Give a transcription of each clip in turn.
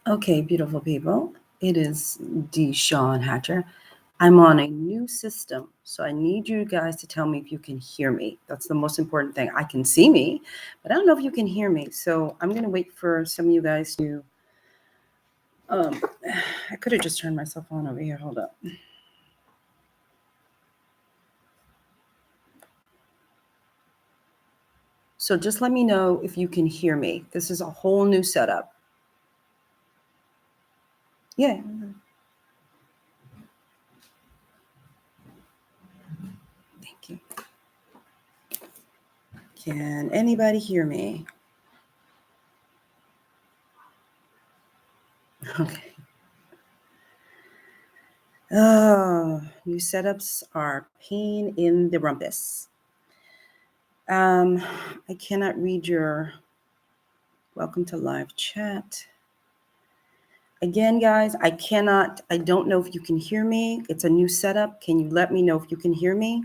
Okay, beautiful people. It is DeShawn Hatcher. I'm on a new system, so I need you guys to tell me if you can hear me. That's the most important thing. I can see me, but I don't know if you can hear me. So I'm going to wait for some of you guys to. Um, I could have just turned myself on over here. Hold up. So just let me know if you can hear me. This is a whole new setup. Yeah. Thank you. Can anybody hear me? Okay. Oh, new setups are pain in the rumpus. Um, I cannot read your welcome to live chat. Again, guys, I don't know if you can hear me. It's a new setup. Can you let me know if you can hear me?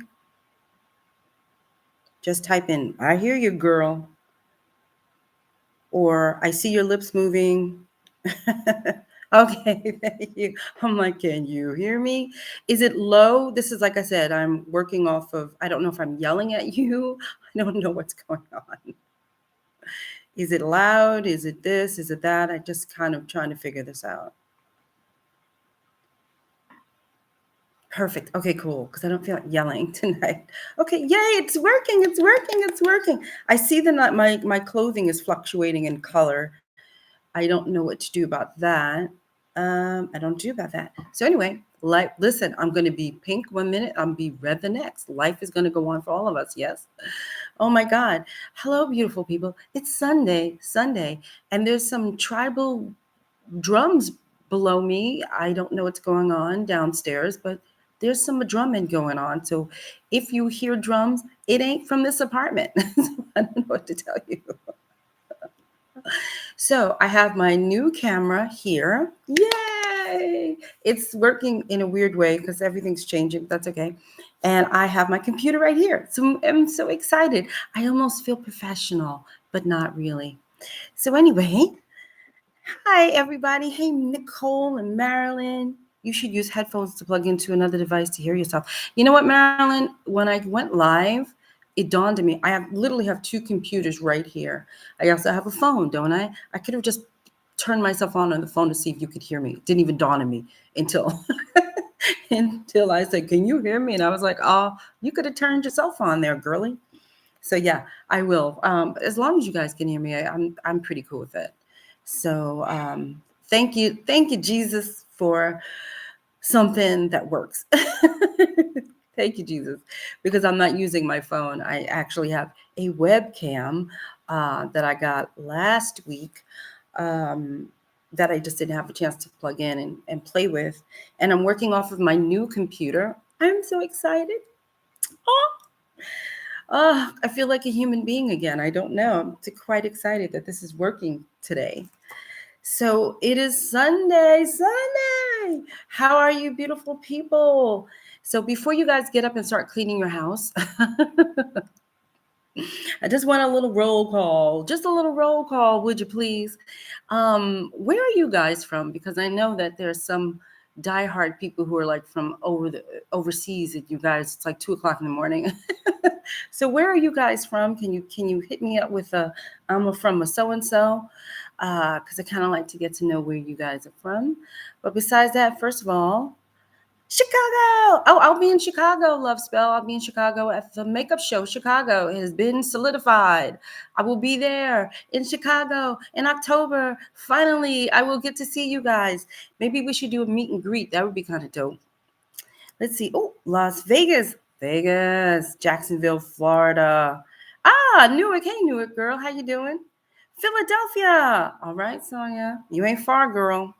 Just type in, I hear you, girl. Or I see your lips moving. Okay, thank you. I'm like, can you hear me? Is it low? This is, like I said, I'm working off of, I don't know if I'm yelling at you. I don't know what's going on. Is it loud? Is it this? Is it that? I just kind of trying to figure this out. Perfect. Okay, cool. Because I don't feel like yelling tonight. Okay, yay, it's working. It's working. It's working. I see that my clothing is fluctuating in color. I don't know what to do about that. I don't do about that. So anyway, listen, I'm going to be pink 1 minute. I'm be red the next. Life is going to go on for all of us. Yes. Oh my God. Hello, beautiful people. It's Sunday, and there's some tribal drums below me. I don't know what's going on downstairs, but there's some drumming going on. So if you hear drums, it ain't from this apartment. I don't know what to tell you. So I have my new camera here. Yay! It's working in a weird way because everything's changing. That's okay. And I have my computer right here. So I'm so excited. I almost feel professional, but not really. So anyway, hi everybody. Hey Nicole and Marilyn. You should use headphones to plug into another device to hear yourself. You know what, Marilyn? When I went live, it dawned on me. I literally have two computers right here. I also have a phone, don't I? I could have just turned myself on the phone to see if you could hear me. It didn't even dawn on me until until I said, "Can you hear me?" And I was like, "Oh, you could have turned yourself on there, girly." So yeah, I will. As long as you guys can hear me, I'm pretty cool with it. So thank you, Jesus, for something that works. Thank you, Jesus, because I'm not using my phone. I actually have a webcam that I got last week that I just didn't have a chance to plug in and play with. And I'm working off of my new computer. I'm so excited. Oh, I feel like a human being again. I don't know. I'm quite excited that this is working today. So it is Sunday. Sunday. How are you, beautiful people? So before you guys get up and start cleaning your house, I just want a little roll call. Just a little roll call, would you please? Where are you guys from? Because I know that there's some diehard people who are like from overseas. And you guys, it's like 2 o'clock in the morning. So where are you guys from? Can you hit me up with I'm from a so and so? Because I kind of like to get to know where you guys are from. But besides that, first of all, Chicago. Oh, I'll be in Chicago, Love Spell. I'll be in Chicago at the makeup show. Chicago it has been solidified. I will be there in Chicago in October. Finally, I will get to see you guys. Maybe we should do a meet and greet. That would be kind of dope. Let's see. Oh, Las Vegas. Vegas. Jacksonville, Florida. Ah, Newark. Hey, Newark girl. How you doing? Philadelphia. All right, Sonia. You ain't far, girl.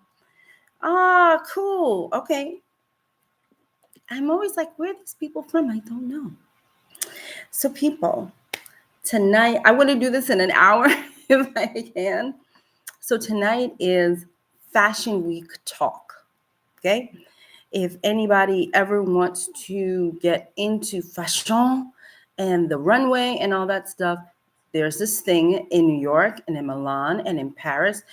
Ah, cool. Okay. I'm always like, where are these people from? I don't know. So, people, tonight, I want to do this in an hour if I can. So, tonight is Fashion Week Talk. Okay. If anybody ever wants to get into fashion and the runway and all that stuff, There's this thing in New York and in Milan and in Paris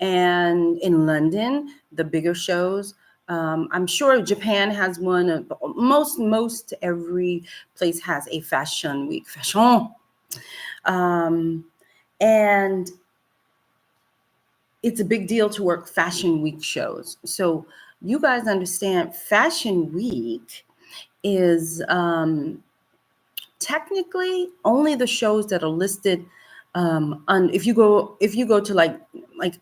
and in London, the bigger shows. I'm sure Japan has one. Most every place has a fashion week, fashion, and it's a big deal to work fashion week shows. So you guys understand, fashion week is technically only the shows that are listed on, if you go to like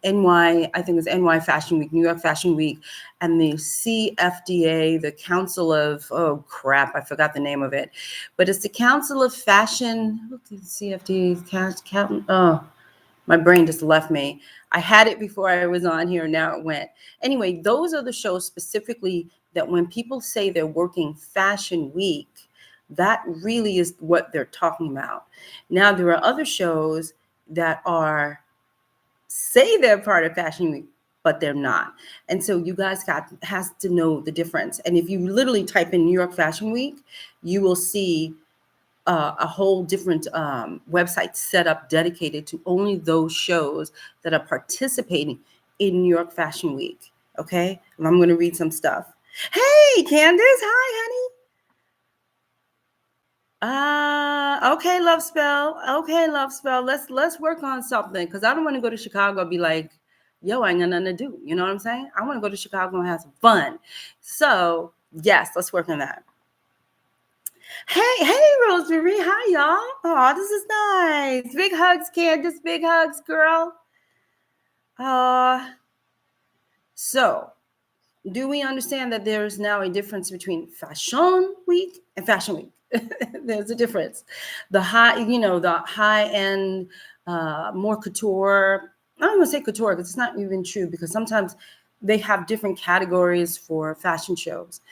NY, I think it's NY Fashion Week, New York Fashion Week, and the CFDA, the Council of, oh crap, I forgot the name of it, but it's the Council of Fashion. Look at the CFDA. Oh, my brain just left me. I had it before I was on here, now it went. Anyway, those are the shows specifically that when people say they're working Fashion Week, that really is what they're talking about. Now, there are other shows that say they're part of Fashion Week, but they're not. And so you guys has to know the difference. And if you literally type in New York Fashion Week, you will see a whole different website set up dedicated to only those shows that are participating in New York Fashion Week. Okay, and I'm going to read some stuff. Hey, Candace, hi, honey. Okay, love spell. Okay, love spell. Let's work on something, because I don't want to go to Chicago and be like, yo, I ain't got nothing to do. You know what I'm saying? I want to go to Chicago and have some fun. So yes, let's work on that. Hey, Rosemary. Hi, y'all. Oh, this is nice. Big hugs, Candace. Big hugs, girl. So, do we understand that there is now a difference between Fashion Week and Fashion Week? There's a difference. The high end, more couture. I don't want to say couture because it's not even true, because sometimes they have different categories for fashion shows.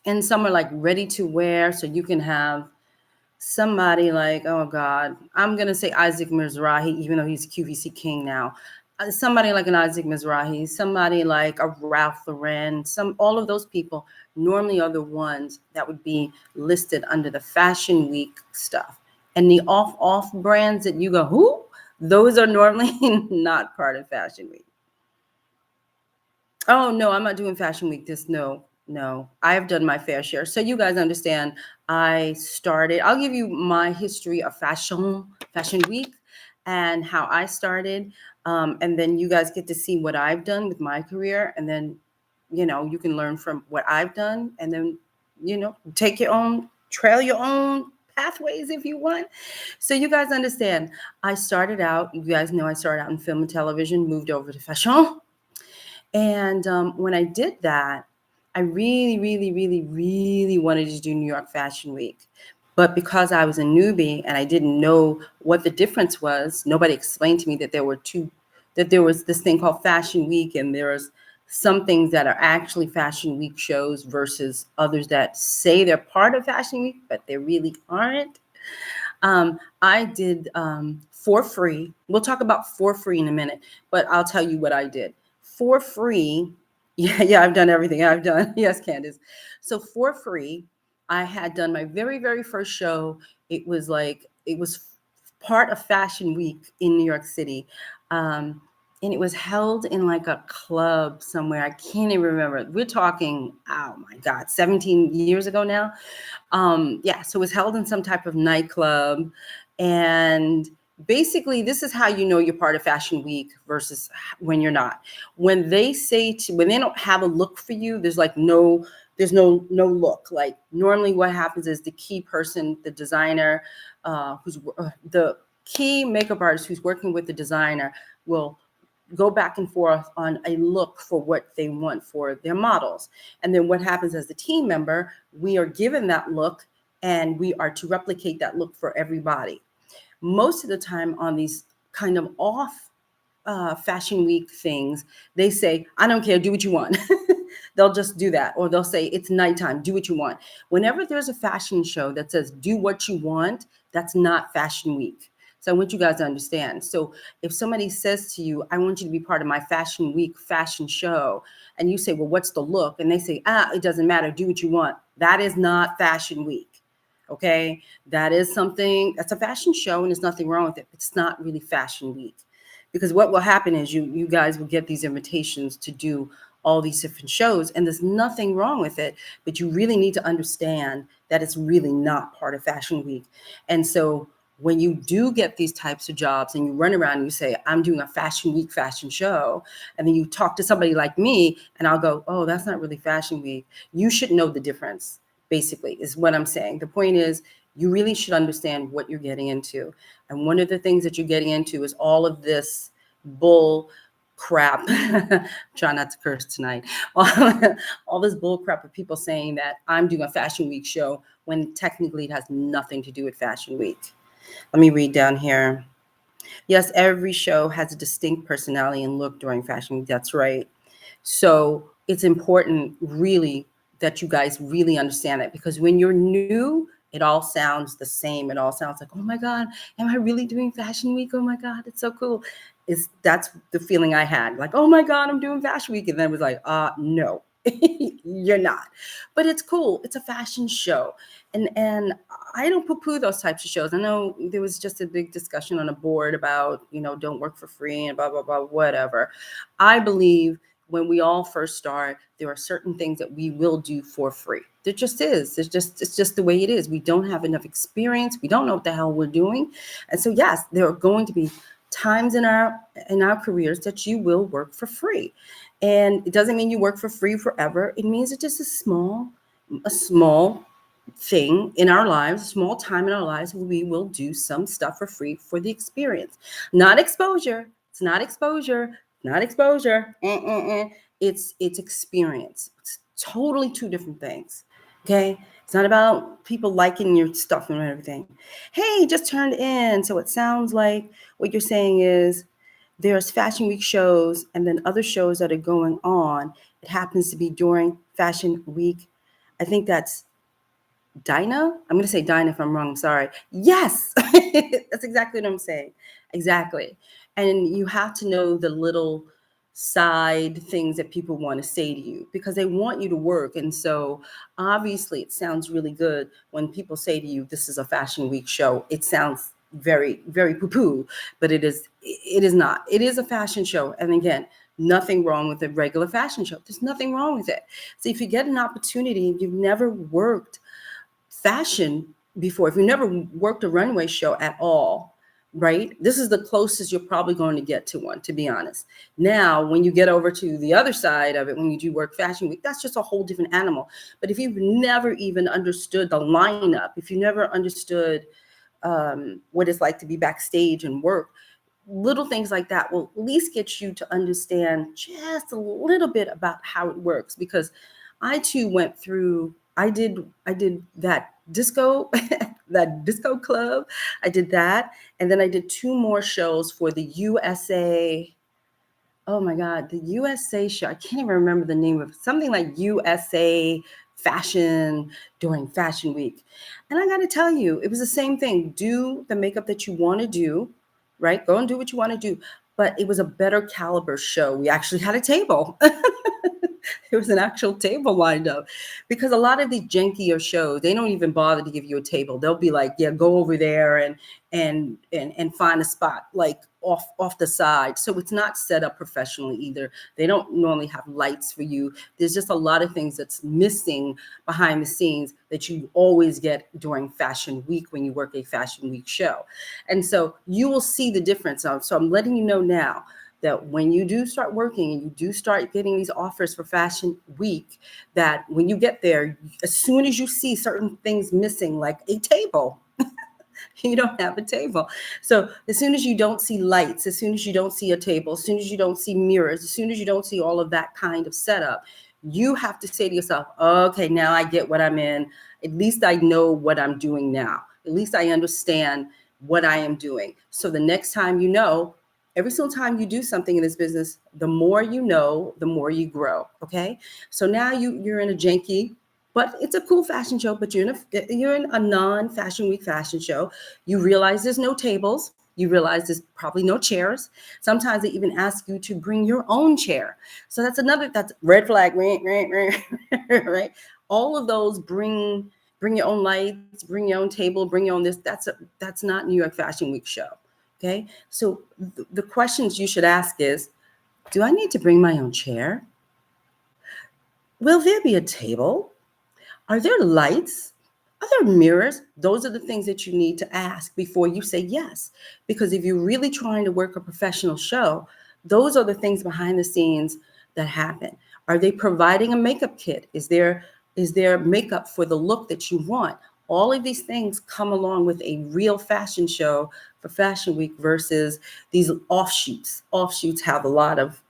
And some are like ready to wear, so you can have somebody like, oh God, I'm gonna say Isaac Mizrahi, even though he's QVC king now. Somebody like an Isaac Mizrahi, somebody like a Ralph Lauren, all of those people normally are the ones that would be listed under the Fashion Week stuff. And the off brands that you go, who? Those are normally not part of Fashion Week. Oh no, I'm not doing Fashion Week. No, I've done my fair share. So you guys understand, I'll give you my history of Fashion Week and how I started. And then you guys get to see what I've done with my career. And then, you can learn from what I've done, and then, trail your own pathways if you want. So you guys understand, you guys know I started out in film and television, moved over to fashion. And when I did that, I really, really, really, really wanted to do New York Fashion Week. But because I was a newbie and I didn't know what the difference was, nobody explained to me that there was this thing called Fashion Week, and there's some things that are actually Fashion Week shows versus others that say they're part of Fashion Week, but they really aren't. I did for free. We'll talk about for free in a minute, but I'll tell you what I did. For free, yeah, I've done everything. Yes, Candace. So for free, I had done my very, very first show. It was part of Fashion Week in New York City. And it was held in like a club somewhere. I can't even remember. We're talking, oh my God, 17 years ago now. So it was held in some type of nightclub. And basically, this is how you know you're part of Fashion Week versus when you're not. When they don't have a look for you, there's no look. Like normally what happens is the key person, the designer, the key makeup artist who's working with the designer will go back and forth on a look for what they want for their models. And then what happens as the team member, we are given that look and we are to replicate that look for everybody. Most of the time on these kind of off Fashion Week things, they say, I don't care, do what you want. They'll just do that. Or they'll say, it's nighttime, do what you want. Whenever there's a fashion show that says, do what you want, that's not Fashion Week. So I want you guys to understand. So if somebody says to you, I want you to be part of my Fashion Week fashion show, and you say, well, what's the look? And they say, it doesn't matter, do what you want. That is not Fashion Week. Okay. That is something that's a fashion show, and there's nothing wrong with it. It's not really fashion week, because what will happen is you guys will get these invitations to do all these different shows, and there's nothing wrong with it, but you really need to understand that it's really not part of fashion week. And so when you do get these types of jobs and you run around and you say, I'm doing a fashion week fashion show, and then you talk to somebody like me and I'll go, oh, that's not really fashion week. You should know the difference, basically, is what I'm saying. The point is, you really should understand what you're getting into. And one of the things that you're getting into is all of this bull crap. Try not to curse tonight. All this bull crap of people saying that I'm doing a fashion week show when technically it has nothing to do with fashion week. Let me read down here. Yes, every show has a distinct personality and look during fashion week. That's right. So it's important, really, that you guys really understand that, because when you're new, it all sounds the same. It all sounds like, oh my God, am I really doing fashion week? Oh my God, it's so cool. That's the feeling I had. Like, oh my God, I'm doing fashion week. And then it was like, no, you're not. But it's cool. It's a fashion show. And I don't poo-poo those types of shows. I know there was just a big discussion on a board about, don't work for free and blah, blah, blah, whatever. I believe when we all first start, there are certain things that we will do for free. There just is. It's just the way it is. We don't have enough experience. We don't know what the hell we're doing. And so, yes, there are going to be times in our careers that you will work for free. And it doesn't mean you work for free forever. It means it's just a small thing in our lives, a small time in our lives, where we will do some stuff for free for the experience. Not exposure. It's not exposure. Not exposure. It's experience. It's totally two different things. Okay. It's not about people liking your stuff and everything. Hey, just turned in. So it sounds like what you're saying is there's fashion week shows and then other shows that are going on. It happens to be during fashion week. I think that's Dinah. I'm going to say Dinah if I'm wrong. I'm sorry. Yes, that's exactly what I'm saying. Exactly. And you have to know the little side things that people want to say to you, because they want you to work. And so obviously it sounds really good when people say to you, this is a fashion week show. It sounds very, very poo-poo, but it is not. It is a fashion show. And again, nothing wrong with a regular fashion show. There's nothing wrong with it. So if you get an opportunity and you've never worked fashion before, if you never worked a runway show at all, right? This is the closest you're probably going to get to one, to be honest. Now, when you get over to the other side of it, when you do work fashion week, that's just a whole different animal. But if you've never even understood the lineup, if you never understood what it's like to be backstage and work, little things like that will at least get you to understand just a little bit about how it works. Because I too went through, I did that disco, that disco club. I did that. And then I did 2 more shows for the USA. Oh my God, the USA show. I can't even remember the name of it. Something like USA fashion during fashion week. And I got to tell you, it was the same thing. Do the makeup that you want to do, right? Go and do what you want to do. But it was a better caliber show. We actually had a table. There was an actual table lined up, because a lot of these jankier shows, they don't even bother to give you a table. They'll be like, yeah, go over there and find a spot like off the side. So it's not set up professionally either. They don't normally have lights for you. There's just a lot of things that's missing behind the scenes that you always get during fashion week when you work a fashion week show. And so you will see the difference. So I'm letting you know now that when you do start working and you do start getting these offers for fashion week, that when you get there, as soon as you see certain things missing, like a table, you don't have a table. So as soon as you don't see lights, as soon as you don't see a table, as soon as you don't see mirrors, as soon as you don't see all of that kind of setup, you have to say to yourself, okay, now I get what I'm in. At least I know what I'm doing now. At least I understand what I am doing. So the next time, every single time you do something in this business, the more you know, the more you grow. Okay. So now you're in a janky, but it's a cool fashion show, but you're in a non-fashion week fashion show. You realize there's no tables. You realize there's probably no chairs. Sometimes they even ask you to bring your own chair. So that's red flag, right? All of those bring bring your own lights, bring your own table, bring your own this. That's not New York Fashion Week show. Okay. So the questions you should ask is, do I need to bring my own chair? Will there be a table? Are there lights? Are there mirrors? Those are the things that you need to ask before you say yes. Because if you're really trying to work a professional show, those are the things behind the scenes that happen. Are they providing a makeup kit? Is there makeup for the look that you want? All of these things come along with a real fashion show for Fashion Week versus these offshoots. Offshoots have a lot of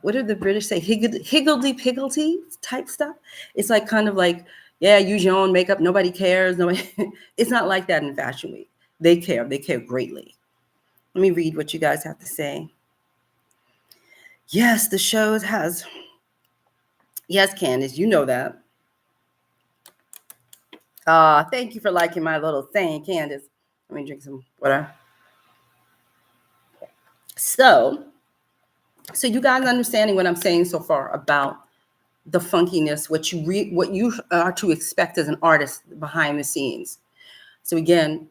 what did the British say? Higgledy-piggledy type stuff. It's like kind of like, yeah, use your own makeup. Nobody cares. Nobody. It's not like that in Fashion Week. They care. They care greatly. Let me read what you guys have to say. Yes, the show has. Yes, Candace, you know that. Thank you for liking my little thing, Candace. Let me drink some water. So you guys understanding what I'm saying so far about the funkiness, what you are to expect as an artist behind the scenes. So again,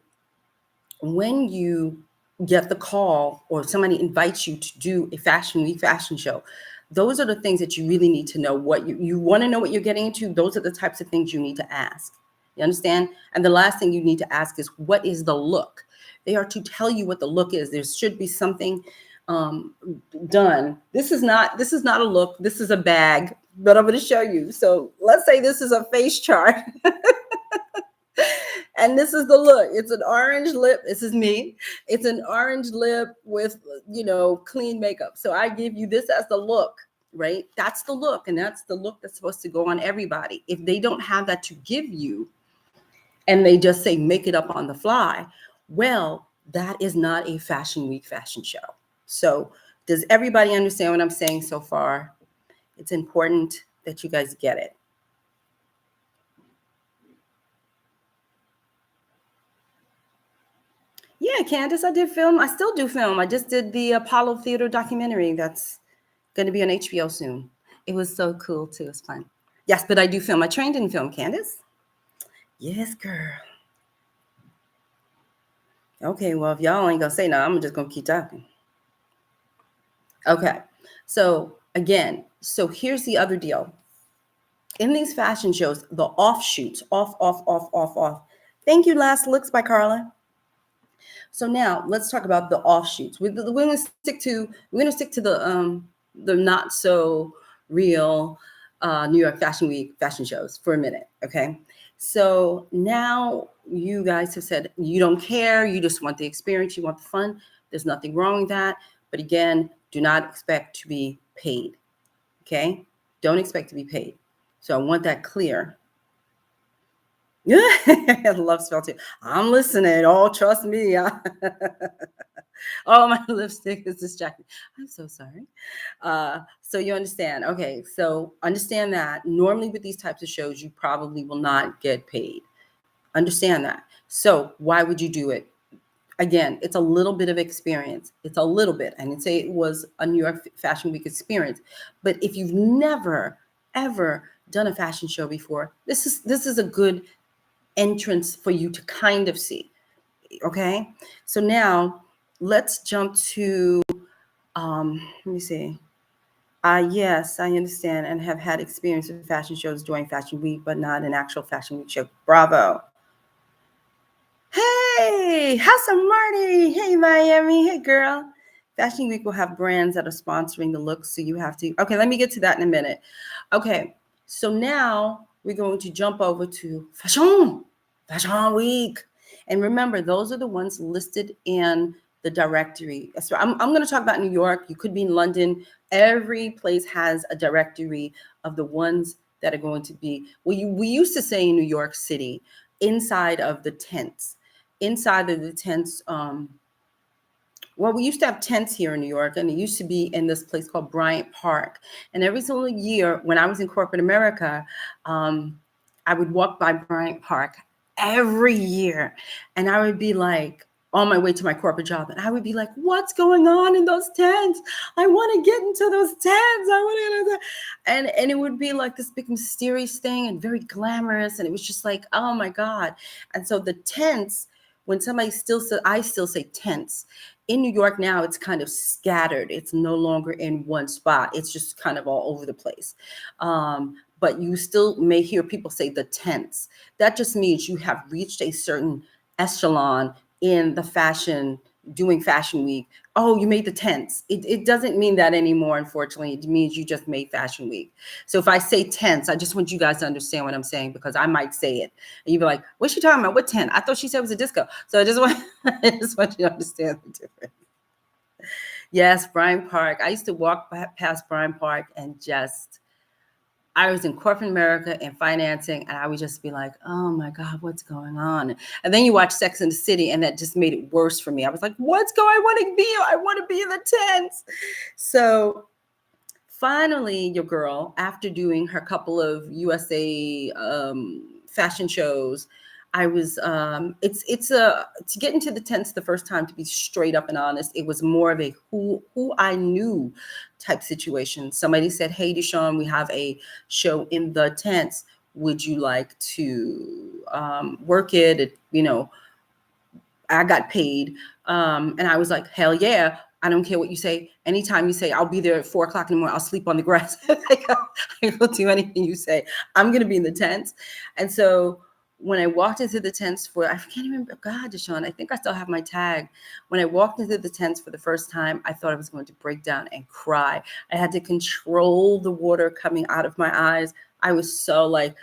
when you get the call or somebody invites you to do a Fashion Week fashion show, those are the things that you really need to know. What you want to know what you're getting into. Those are the types of things you need to ask. You understand? And the last thing you need to ask is, what is the look? They are to tell you what the look is. There should be something done. This is not a look. This is a bag that I'm going to show you. So let's say this is a face chart. And this is the look. It's an orange lip. This is me. It's an orange lip with, clean makeup. So I give you this as the look, right? That's the look. And that's the look that's supposed to go on everybody. If they don't have that to give you and they just say, make it up on the fly, well, that is not a Fashion Week fashion show. So does everybody understand what I'm saying so far? It's important that you guys get it. Yeah, Candace, I did film. I still do film. I just did the Apollo Theater documentary that's going to be on HBO soon. It was so cool, too. It's fun. Yes, but I do film. I trained in film, Candace. Yes, girl. Okay, well, if y'all ain't going to say no, I'm just going to keep talking. Okay, so again, here's the other deal. In these fashion shows, the offshoots, off. Thank you, Last Looks by Carla. So now let's talk about the offshoots. We're going to stick to the not so real New York Fashion Week fashion shows for a minute. Okay. So now you guys have said you don't care. You just want the experience. You want the fun. There's nothing wrong with that. But again, do not expect to be paid. Okay. Don't expect to be paid. So I want that clear. Yeah, I love spell too. I'm listening. Oh, trust me. Oh, my lipstick is distracting. I'm so sorry. So you understand. Okay, so understand that normally with these types of shows, you probably will not get paid. Understand that. So why would you do it? Again, it's a little bit of experience. It's a little bit. I didn't say it was a New York Fashion Week experience. But if you've never, ever done a fashion show before, this is a good entrance for you to kind of see. Okay, so now let's jump to let me see. Yes, I understand and have had experience with fashion shows during Fashion Week, but not an actual Fashion Week show. Bravo. Hey, House of Marty. Hey, Miami. Hey, girl. Fashion Week will have brands that are sponsoring the looks, so you have to. Okay, let me get to that in a minute. Okay, so now we're going to jump over to Fashion Week. And remember, those are the ones listed in the directory. So I'm going to talk about New York. You could be in London. Every place has a directory of the ones that are going to be. We used to say in New York City, inside of the tents. Inside of the tents, well, we used to have tents here in New York, and it used to be in this place called Bryant Park. And every single year when I was in corporate America, I would walk by Bryant Park every year, and I would be like, on my way to my corporate job, and I would be like, what's going on in those tents? I want to get into those tents. I want to get into and it would be like this big mysterious thing and very glamorous. And it was just like, oh my God. And so the tents, when somebody still says, I still say tents. In New York now, it's kind of scattered. It's no longer in one spot. It's just kind of all over the place. But you still may hear people say the tents. That just means you have reached a certain echelon in the doing fashion week. Oh, you made the tents. It doesn't mean that anymore, unfortunately. It means you just made fashion week. So if I say tents, I just want you guys to understand what I'm saying, because I might say it. And you'd be like, what's she talking about? What tent? I thought she said it was a disco. So I just want you to understand the difference. Yes, Bryant Park. I used to walk past Bryant Park and I was in corporate America and financing, and I would just be like, oh my God, what's going on? And then you watch Sex and the City, and that just made it worse for me. I was like, I want to be in the tents. So finally, your girl, after doing her couple of USA fashion shows, I was to get into the tents the first time, to be straight up and honest, it was more of a who I knew type situation. Somebody said, hey, DeShawn, we have a show in the tents. Would you like to work it? I got paid. And I was like, hell yeah. I don't care what you say. Anytime you say, I'll be there at 4:00 in the morning, I'll sleep on the grass. I will do anything you say. I'm going to be in the tents. And so when I walked into the tents I can't remember, God, DeShawn, I think I still have my tag. When I walked into the tents for the first time, I thought I was going to break down and cry. I had to control the water coming out of my eyes. I was so like,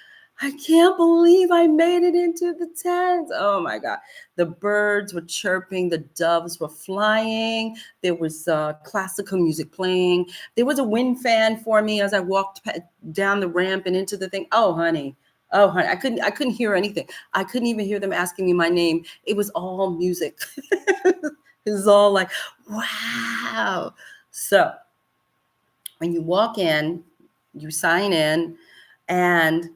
I can't believe I made it into the tents. Oh my God. The birds were chirping. The doves were flying. There was classical music playing. There was a wind fan for me as I walked down the ramp and into the thing. Oh, honey, I couldn't hear anything. I couldn't even hear them asking me my name. It was all music. It was all like, wow. So when you walk in, you sign in, and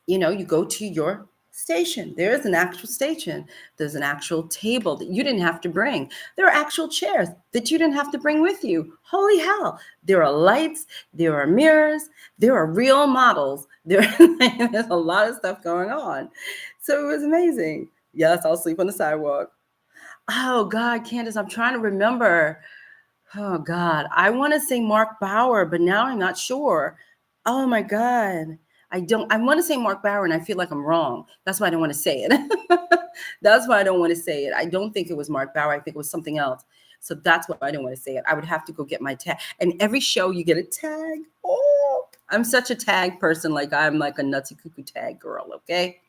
you go to your station. There is an actual station. There's an actual table that you didn't have to bring. There are actual chairs that you didn't have to bring with you. Holy hell. There are lights. There are mirrors. There are real models. There's a lot of stuff going on. So it was amazing. Yes, I'll sleep on the sidewalk. Oh, God, Candace, I'm trying to remember. Oh, God. I want to say Mark Bauer, but now I'm not sure. Oh, my God. I want to say Mark Bauer, and I feel like I'm wrong. That's why I don't want to say it. That's why I don't want to say it. I don't think it was Mark Bauer. I think it was something else. So that's why I don't want to say it. I would have to go get my tag. And every show you get a tag. Oh, I'm such a tag person. Like I'm like a nutsy cuckoo tag girl. Okay.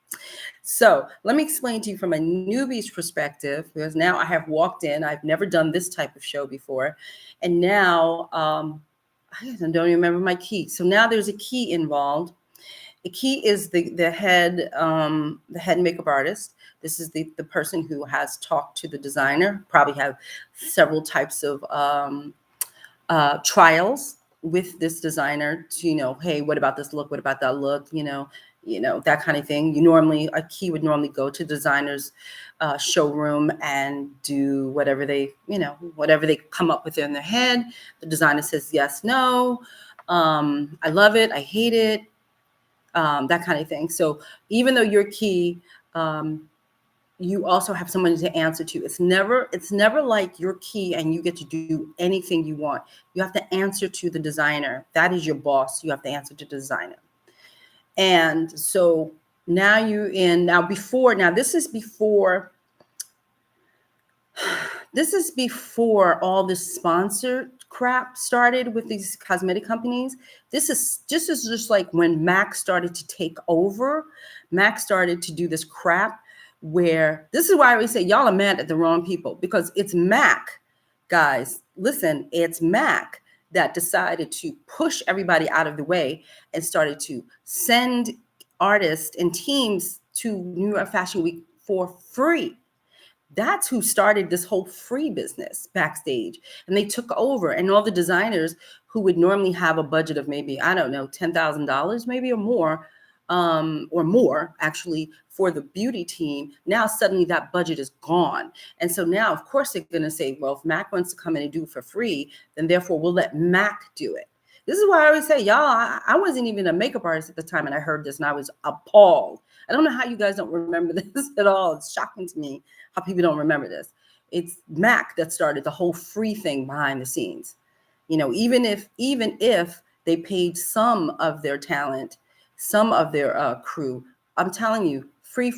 So let me explain to you from a newbie's perspective, because now I have walked in. I've never done this type of show before. And now I don't even remember my key. So now there's a key involved. The key is the head makeup artist. This is the person who has talked to the designer, probably have several types of trials with this designer to, hey, what about this look? What about that look? That kind of thing. A key would normally go to designer's showroom and do whatever they come up with in their head. The designer says yes, no, I love it, I hate it. That kind of thing. So even though you're key, you also have someone to answer to. It's never like you're key and you get to do anything you want. You have to answer to the designer. That is your boss. You have to answer to the designer. And so now this is before all this sponsored crap started with these cosmetic companies. This is just like when Mac started to take over. Mac started to do this crap where this is why I always say y'all are mad at the wrong people, because it's Mac, guys. Listen, it's Mac that decided to push everybody out of the way and started to send artists and teams to New York Fashion Week for free. That's who started this whole free business backstage. And they took over, and all the designers who would normally have a budget of maybe, I don't know, $10,000 maybe or more, or more actually for the beauty team, now suddenly that budget is gone. And so now, of course, they're going to say, well, if Mac wants to come in and do it for free, then therefore we'll let Mac do it. This is why I always say, y'all, I wasn't even a makeup artist at the time, and I heard this and I was appalled. I don't know how you guys don't remember this at all. It's shocking to me how people don't remember this. It's Mac that started the whole free thing behind the scenes. You know, even if they paid some of their talent, some of their crew, I'm telling you, free.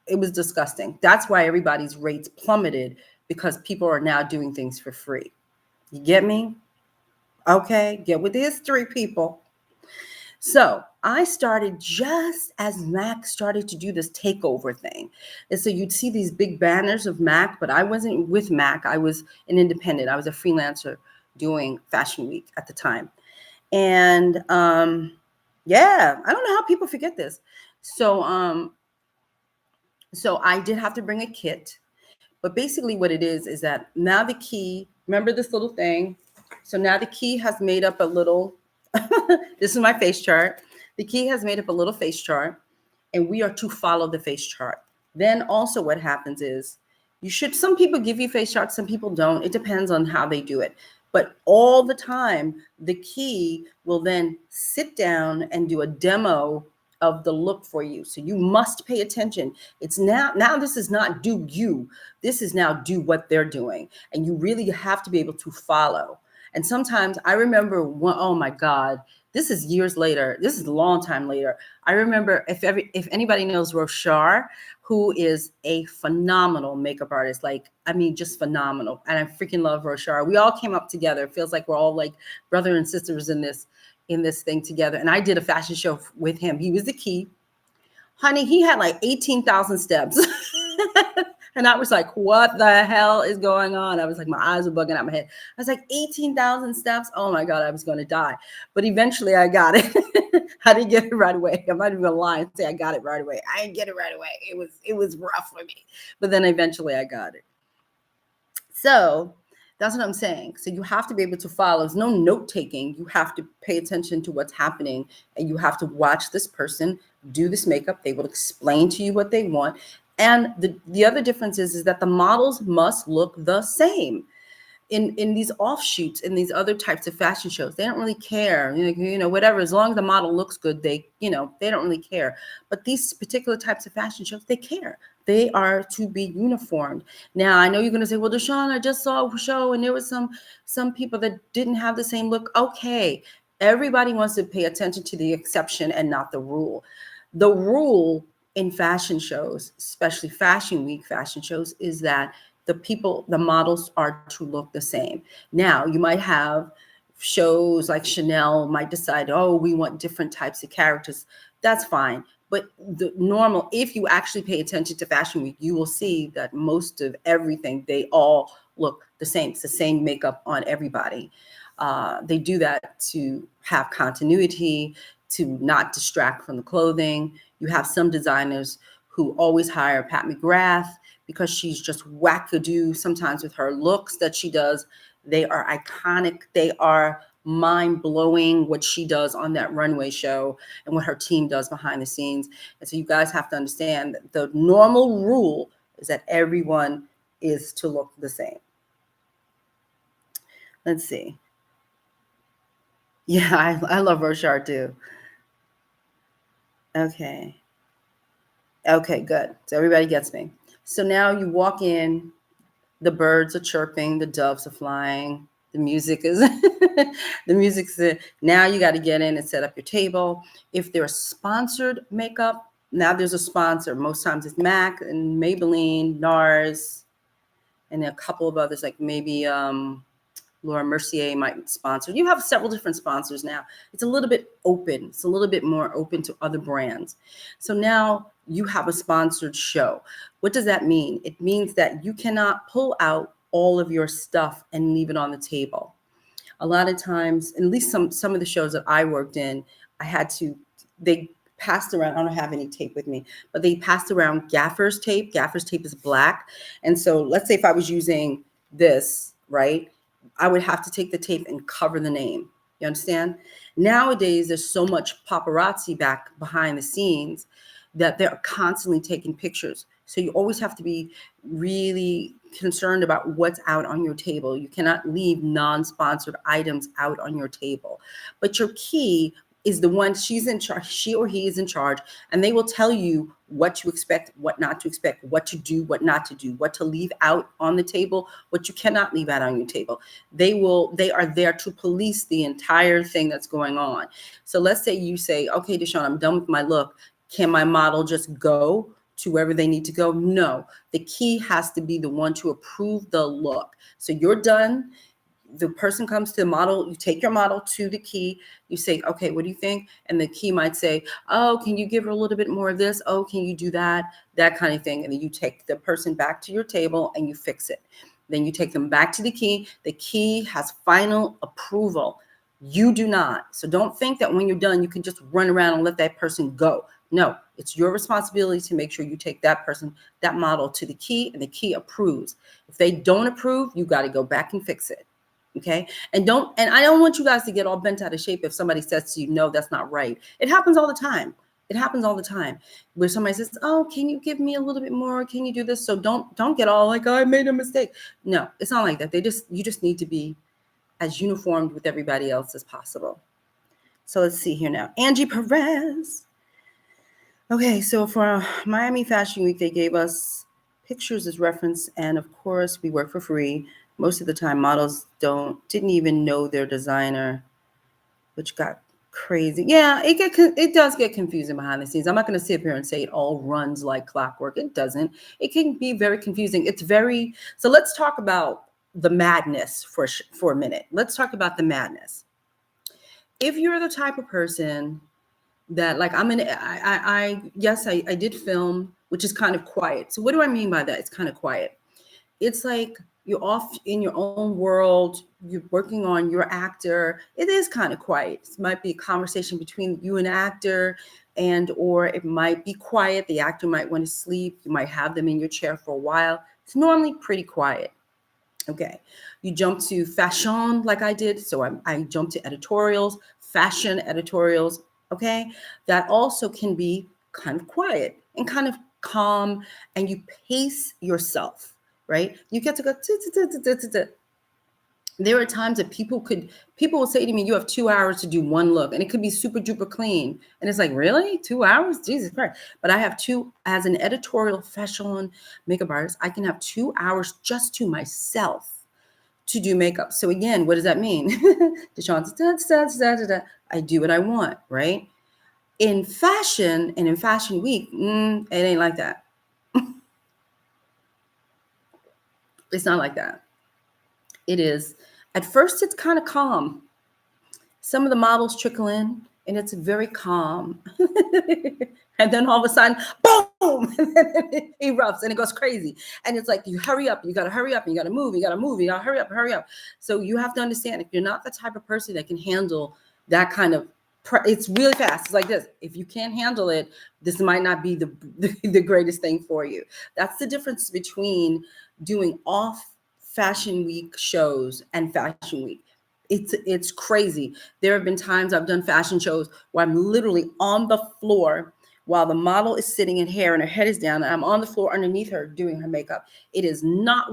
It was disgusting. That's why everybody's rates plummeted, because people are now doing things for free. You get me? Okay, get with the history, people. So I started just as Mac started to do this takeover thing. And so you'd see these big banners of Mac, but I wasn't with Mac. I was an independent. I was a freelancer doing Fashion Week at the time. And yeah, I don't know how people forget this. So I did have to bring a kit. But basically what it is that now the key, remember this little thing? So now the key has made up a little, this is my face chart. The key has made up a little face chart, and we are to follow the face chart. Then also what happens is some people give you face charts, some people don't. It depends on how they do it. But all the time, the key will then sit down and do a demo of the look for you. So you must pay attention. It's now this is not do you. This is now do what they're doing. And you really have to be able to follow. And sometimes I remember oh my God, this is years later. This is a long time later. I remember if anybody knows Roshar, who is a phenomenal makeup artist, like, I mean, just phenomenal. And I freaking love Roshar. We all came up together. It feels like we're all like brother and sisters in this thing together. And I did a fashion show with him. He was the key. Honey, he had like 18,000 steps. And I was like, what the hell is going on? I was like, my eyes were bugging out my head. I was like, 18,000 steps? Oh my God, I was going to die. But eventually I got it. I didn't get it right away. I'm not even gonna lie and say I got it right away. I didn't get it right away. It was rough for me. But then eventually I got it. So that's what I'm saying. So you have to be able to follow. There's no note taking. You have to pay attention to what's happening, and you have to watch this person do this makeup. They will explain to you what they want. And the other difference is that the models must look the same. In these offshoots, in these other types of fashion shows, they don't really care, you know, whatever, as long as the model looks good, they don't really care. But these particular types of fashion shows, they care. They are to be uniformed. Now, I know you're going to say, well, DeShawn, I just saw a show and there was some people that didn't have the same look. Okay. Everybody wants to pay attention to the exception and not the rule. The rule in fashion shows, especially Fashion Week fashion shows, is that the models are to look the same. Now, you might have shows like Chanel might decide, oh, we want different types of characters. That's fine. But the normal, if you actually pay attention to Fashion Week, you will see that most of everything, they all look the same. It's the same makeup on everybody. They do that to have continuity, to not distract from the clothing. You have some designers who always hire Pat McGrath because she's just wackadoo sometimes with her looks that she does. They are iconic. They are mind-blowing what she does on that runway show and what her team does behind the scenes. And so you guys have to understand that the normal rule is that everyone is to look the same. Let's see. Yeah, I love Roshar too. Okay, good. So everybody gets me. So now you walk in, the birds are chirping, the doves are flying, the music is, now you got to get in and set up your table. If there's sponsored makeup, now there's a sponsor. Most times it's MAC and Maybelline, NARS, and a couple of others like maybe Laura Mercier might sponsor. You have several different sponsors now. It's a little bit open. It's a little bit more open to other brands. So now you have a sponsored show. What does that mean? It means that you cannot pull out all of your stuff and leave it on the table. A lot of times, at least some of the shows that I worked in, they passed around, I don't have any tape with me, but they passed around gaffer's tape. Gaffer's tape is black. And so let's say if I was using this, right, I would have to take the tape and cover the name. You understand? Nowadays, there's so much paparazzi back behind the scenes that they're constantly taking pictures. So you always have to be really concerned about what's out on your table. You cannot leave non-sponsored items out on your table. But your key is the one, she's in charge, she or he is in charge, and they will tell you what to expect, what not to expect, what to do, what not to do, what to leave out on the table, what you cannot leave out on your table. They are there to police the entire thing that's going on. So let's say you say, okay, DeShawn, I'm done with my look. Can my model just go to wherever they need to go? No, the key has to be the one to approve the look. So you're done. The person comes to the model, you take your model to the key, you say, okay, what do you think? And the key might say, oh, can you give her a little bit more of this? Oh, can you do that? That kind of thing. And then you take the person back to your table and you fix it. Then you take them back to the key. The key has final approval. You do not. So don't think that when you're done, you can just run around and let that person go. No, it's your responsibility to make sure you take that person, that model to the key, and the key approves. If they don't approve, you got to go back and fix it. Okay. And I don't want you guys to get all bent out of shape if somebody says to you, no, that's not right. It happens all the time. It happens all the time where somebody says, oh, can you give me a little bit more? Can you do this? So don't get all like, oh, I made a mistake. No, it's not like that. You just need to be as uniformed with everybody else as possible. So let's see here now. Angie Perez. Okay. So for Miami Fashion Week, they gave us pictures as reference. And of course we work for free. Most of the time, models didn't even know their designer, which got crazy. Yeah, it does get confusing behind the scenes. I'm not going to sit here and say it all runs like clockwork. It doesn't. It can be very confusing. So let's talk about the madness for a minute. Let's talk about the madness. If you're the type of person that like I did film, which is kind of quiet. So what do I mean by that? It's kind of quiet. It's like you're off in your own world. You're working on your actor. It is kind of quiet. It might be a conversation between you and the actor, or it might be quiet. The actor might want to sleep. You might have them in your chair for a while. It's normally pretty quiet. Okay. You jump to fashion like I did. So I jumped to editorials, fashion editorials. Okay. That also can be kind of quiet and kind of calm, and you pace yourself. Right? You get to go. There are times that people will say to me, you have 2 hours to do one look, and it could be super duper clean. And it's like, really? 2 hours? Jesus Christ. But I have as an editorial fashion makeup artist, I can have 2 hours just to myself to do makeup. So again, what does that mean? DeShawn, I do what I want, right? In fashion and in Fashion Week, it ain't like that. It's not like that. It is. At first, it's kind of calm. Some of the models trickle in, and it's very calm. And then all of a sudden, boom, and then it erupts, and it goes crazy. And it's like, you hurry up. You got to hurry up. And you got to move. You got to move. You got to hurry up. Hurry up. So you have to understand, if you're not the type of person that can handle that kind of, it's really fast. It's like this. If you can't handle it, this might not be the greatest thing for you. That's the difference between doing off Fashion Week shows and Fashion Week. It's crazy. There have been times I've done fashion shows where I'm literally on the floor while the model is sitting in hair and her head is down, and I'm on the floor underneath her doing her makeup. It is not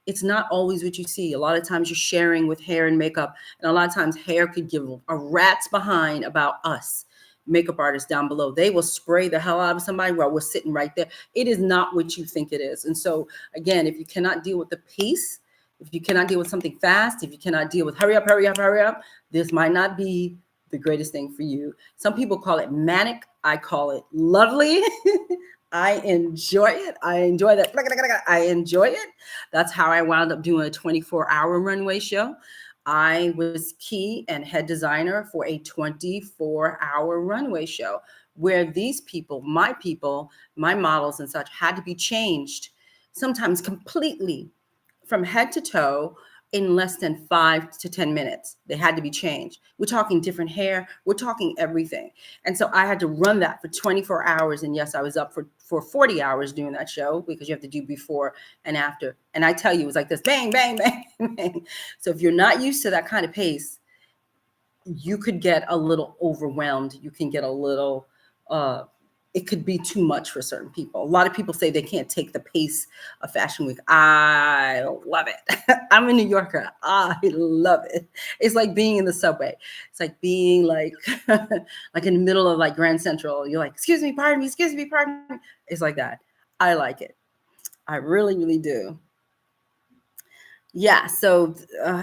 it's not always what you see. A lot of times you're sharing with hair and makeup, and a lot of times hair could give a rat's behind about us makeup artists down below. They will spray the hell out of somebody while we're sitting right there. It is not what you think it is. And so again, if you cannot deal with the pace, if you cannot deal with something fast, if you cannot deal with hurry up, this might not be the greatest thing for you. Some people call it manic. I call it lovely. I enjoy it. I enjoy that. I enjoy it. That's how I wound up doing a 24-hour runway show. I was key and head designer for a 24-hour runway show where these people, my models and such, had to be changed, sometimes completely from head to toe in less than 5 to 10 minutes. They had to be changed. We're talking different hair. We're talking everything. And so I had to run that for 24 hours. And yes, I was up for 40 hours doing that show, because you have to do before and after. And I tell you, it was like this, bang, bang, bang, bang. So if you're not used to that kind of pace, you could get a little overwhelmed. You can get a little, it could be too much for certain people. A lot of people say they can't take the pace of Fashion Week. I love it. I'm a New Yorker. I love it. It's like being in the subway. It's like being like, like in the middle of like Grand Central. You're like, excuse me, pardon me, excuse me, pardon me. It's like that. I like it. I really, really do. Yeah, so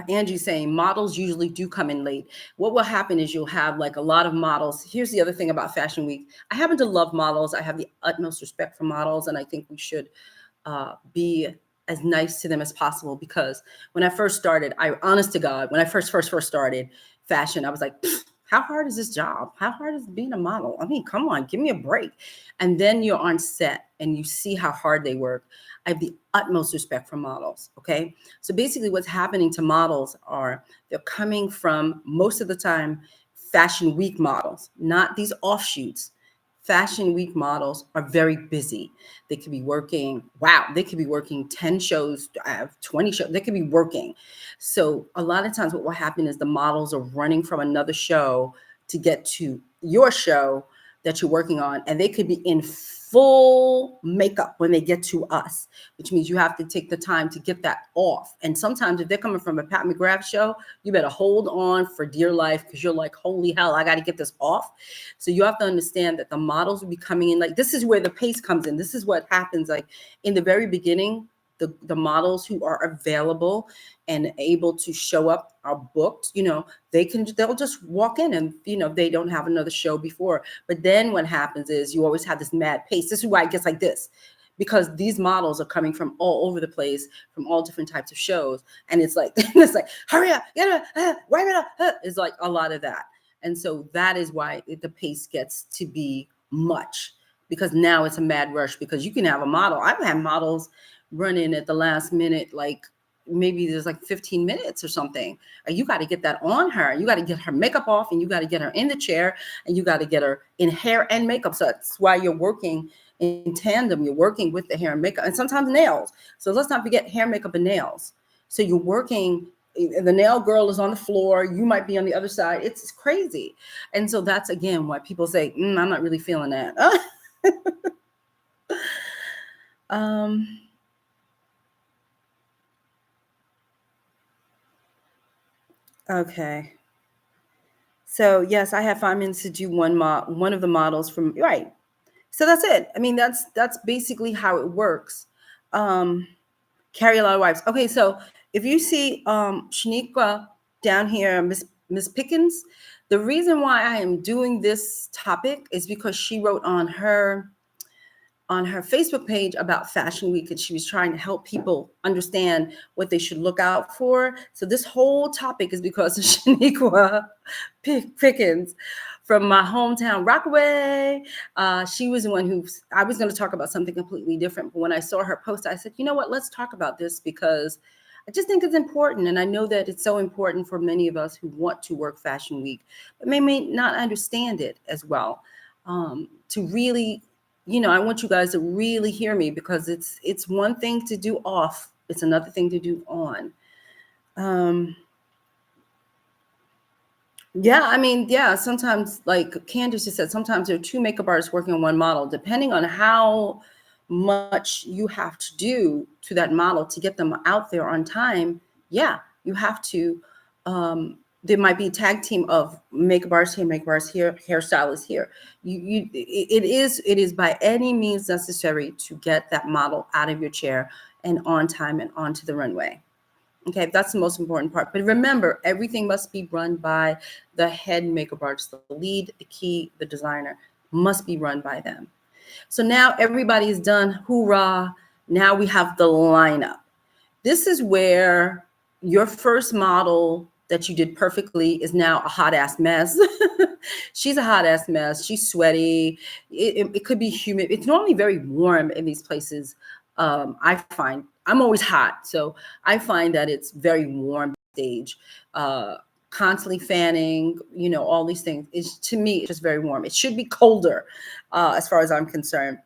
Angie's saying models usually do come in late. What will happen is you'll have like a lot of models. Here's the other thing about Fashion Week. I happen to love models. I have the utmost respect for models, and I think we should be as nice to them as possible, because when I first started, I honest to God, when I first started fashion, I was like, how hard is this job? How hard is being a model? I mean, come on, give me a break. And then you're on set and you see how hard they work. I have the utmost respect for models. Okay. So basically what's happening to models are they're coming from, most of the time, Fashion Week models, not these offshoots. Fashion Week models are very busy. They could be working, wow, they could be working 10 shows, 20 shows, they could be working. So a lot of times what will happen is the models are running from another show to get to your show that you're working on, and they could be in full makeup when they get to us, which means you have to take the time to get that off. And sometimes if they're coming from a Pat McGrath show, you better hold on for dear life, because you're like, holy hell, I got to get this off. So you have to understand that the models will be coming in. Like, this is where the pace comes in. This is what happens. Like in the very beginning, the models who are available and able to show up are booked. They'll just walk in, and they don't have another show before. But then what happens is you always have this mad pace. This is why it gets like this, because these models are coming from all over the place, from all different types of shows, and it's like hurry up, wipe it up. It's like a lot of that. And so that is why the pace gets to be much, because now it's a mad rush, because you can have a model. I've had models run in at the last minute, like maybe there's like 15 minutes or something. And you got to get that on her. You got to get her makeup off, and you got to get her in the chair, and you got to get her in hair and makeup. So that's why you're working in tandem. You're working with the hair and makeup, and sometimes nails. So let's not forget hair, makeup, and nails. So you're working, the nail girl is on the floor. You might be on the other side. It's crazy. And so that's, again, why people say, I'm not really feeling that. Okay. So yes, I have 5 minutes to do one of the models from, right. So that's it. I mean, that's basically how it works. Carry a lot of wives. Okay, so if you see Shaniqua down here, Miss Pickens, the reason why I am doing this topic is because she wrote on her Facebook page about Fashion Week, and she was trying to help people understand what they should look out for. So this whole topic is because of Shaniqua Pickens from my hometown, Rockaway. She was the one who, I was going to talk about something completely different, but when I saw her post, I said, you know what, let's talk about this, because I just think it's important. And I know that it's so important for many of us who want to work Fashion Week, but may not understand it as well. To really, I want you guys to really hear me, because it's one thing to do off. It's another thing to do on. Yeah, I mean, yeah, sometimes, like Candace just said, sometimes there are two makeup artists working on one model, depending on how much you have to do to that model to get them out there on time. Yeah, you have to, there might be a tag team of makeup artists here, hairstylists here. It is by any means necessary to get that model out of your chair and on time and onto the runway. Okay, that's the most important part. But remember, everything must be run by the head makeup artist, the lead, the key, the designer, must be run by them. So now everybody's done. Hoorah. Now we have the lineup. This is where your first model that you did perfectly is now a hot ass mess. She's a hot ass mess. She's sweaty. It could be humid. It's normally very warm in these places. I find I'm always hot, so I find that it's very warm stage. Constantly fanning, all these things. To me, it's just very warm. It should be colder, as far as I'm concerned.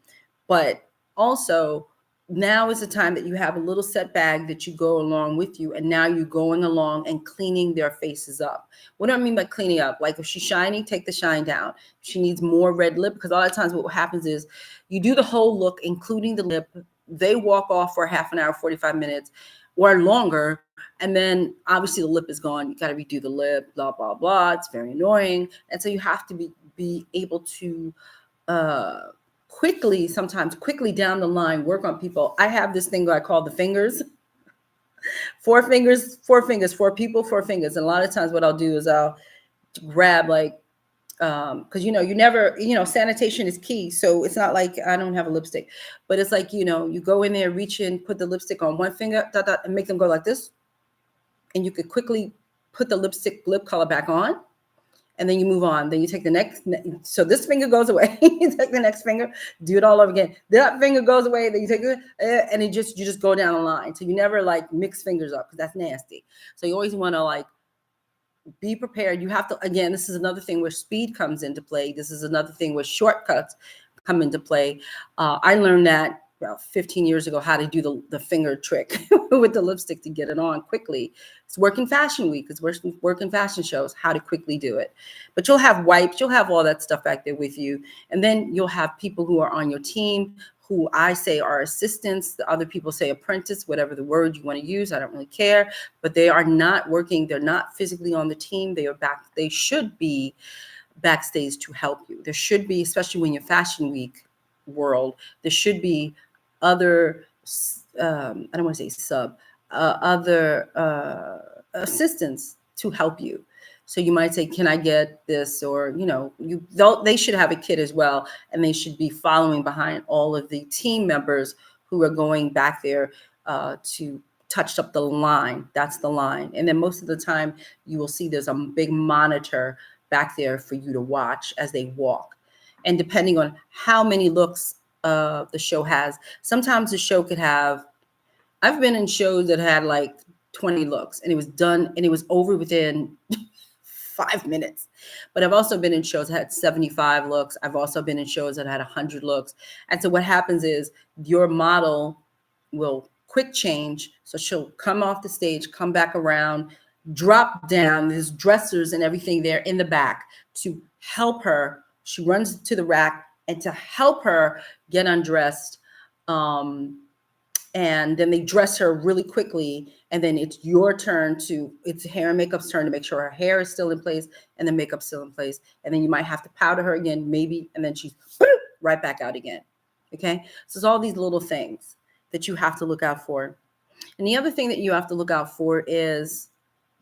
But also, now is the time that you have a little set bag that you go along with you, and now you're going along and cleaning their faces up. What do I mean by cleaning up? Like if she's shiny, take the shine down. If she needs more red lip, because a lot of times what happens is you do the whole look, including the lip. They walk off for half an hour, 45 minutes or longer, and then obviously the lip is gone. You got to redo the lip, blah, blah, blah. It's very annoying. And so you have to be able to sometimes quickly down the line, work on people. I have this thing that I call the fingers. Four fingers, four people, four fingers. And a lot of times what I'll do is I'll grab like, because you never, sanitation is key. So it's not like I don't have a lipstick, but it's like, you go in there, reach in, put the lipstick on one finger, and make them go like this. And you could quickly put the lip color back on. And then you move on. Then you take the next. So this finger goes away. You take the next finger, do it all over again. That finger goes away. Then you take it, and you just go down the line. So you never like mix fingers up because that's nasty. So you always want to like be prepared. You have to, again, this is another thing where speed comes into play. This is another thing where shortcuts come into play. I learned that about 15 years ago, how to do the finger trick with the lipstick to get it on quickly. It's working fashion week. It's working fashion shows, how to quickly do it. But you'll have wipes, you'll have all that stuff back there with you. And then you'll have people who are on your team who I say are assistants. The other people say apprentice, whatever the word you want to use. I don't really care, but they are not working. They're not physically on the team. They are back. They should be backstage to help you. There should be, especially when you're fashion week world, there should be other, I don't want to say other assistants to help you. So you might say, can I get this? Or, they should have a kit as well. And they should be following behind all of the team members who are going back there to touch up the line. That's the line. And then most of the time you will see there's a big monitor back there for you to watch as they walk. And depending on how many looks the show has, sometimes the show could have, I've been in shows that had like 20 looks and it was done and it was over within 5 minutes. But I've also been in shows that had 75 looks. I've also been in shows that had 100 looks. And so what happens is your model will quick change. So she'll come off the stage, come back around, drop down. There's dressers and everything there in the back to help her. She runs to the rack and to help her get undressed. And then they dress her really quickly. And then it's your turn it's hair and makeup's turn to make sure her hair is still in place and the makeup's still in place. And then you might have to powder her again, maybe, and then she's right back out again. Okay. So it's all these little things that you have to look out for. And the other thing that you have to look out for is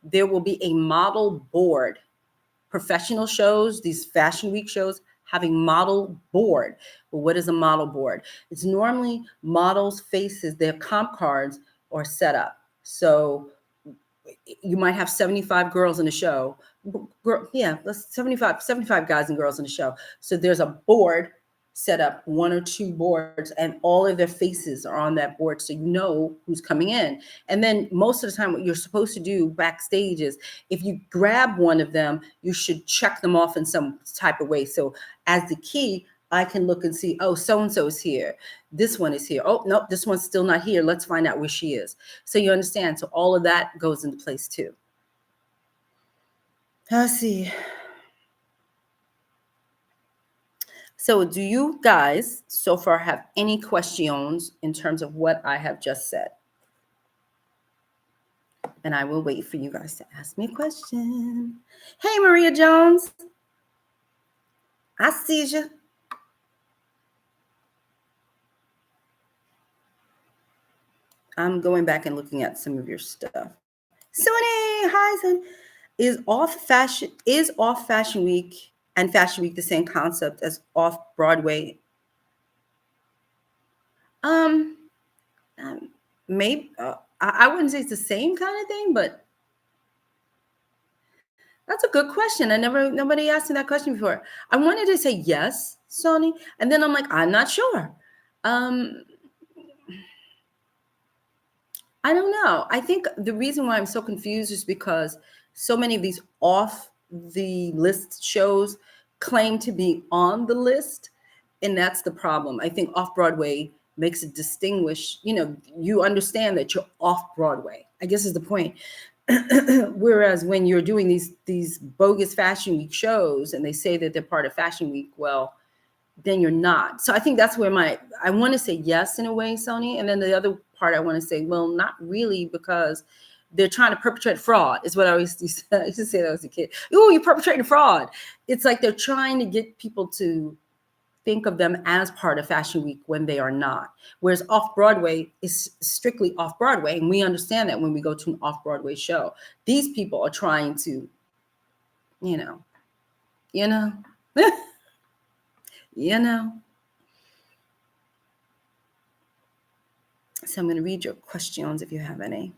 there will be a model board. Professional shows, these fashion week shows, having model board. Well, what is a model board? It's normally models' faces, their comp cards are set up. So you might have 75 girls in the show. That's 75 guys and girls in the show. So there's a board set up, one or two boards, and all of their faces are on that board, so you know who's coming in. And then most of the time what you're supposed to do backstage is if you grab one of them, you should check them off in some type of way. So as the key, I can look and see, oh, so-and-so is here. This one is here. Oh, nope, this one's still not here. Let's find out where she is. So you understand. So all of that goes into place too. Let's see. So do you guys so far have any questions in terms of what I have just said? And I will wait for you guys to ask me a question. Hey, Maria Jones. I see you. I'm going back and looking at some of your stuff. Suni, hi, Sun. Is off fashion week and fashion week the same concept as off Broadway? Maybe I wouldn't say it's the same kind of thing, but that's a good question. Nobody asked me that question before. I wanted to say yes, Sony, and then I'm like, I'm not sure. I don't know. I think the reason why I'm so confused is because so many of these off the list shows claim to be on the list. And that's the problem. I think off Broadway makes it distinguish, you understand that you're off Broadway, I guess is the point. Whereas when you're doing these bogus Fashion Week shows and they say that they're part of Fashion Week, well, then you're not. So I think that's where I want to say yes in a way, Sony. And then the other part I want to say, well, not really, because they're trying to perpetrate fraud is what I used to say that I was a kid. Oh, you're perpetrating fraud. It's like they're trying to get people to think of them as part of Fashion Week when they are not. Whereas off-Broadway is strictly off-Broadway. And we understand that when we go to an off-Broadway show. These people are trying to, you know, you know, you know. So I'm going to read your questions if you have any.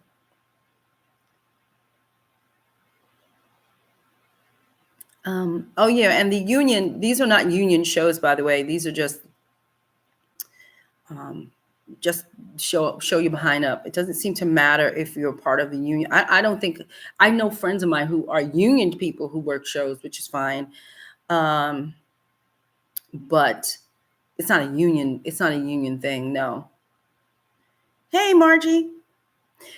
Oh yeah, and the union, these are not union shows, by the way. These are just show you behind up. It doesn't seem to matter if you're part of the union. I don't think, I know friends of mine who are union people who work shows, which is fine. But it's not a union thing, no. Hey, Margie.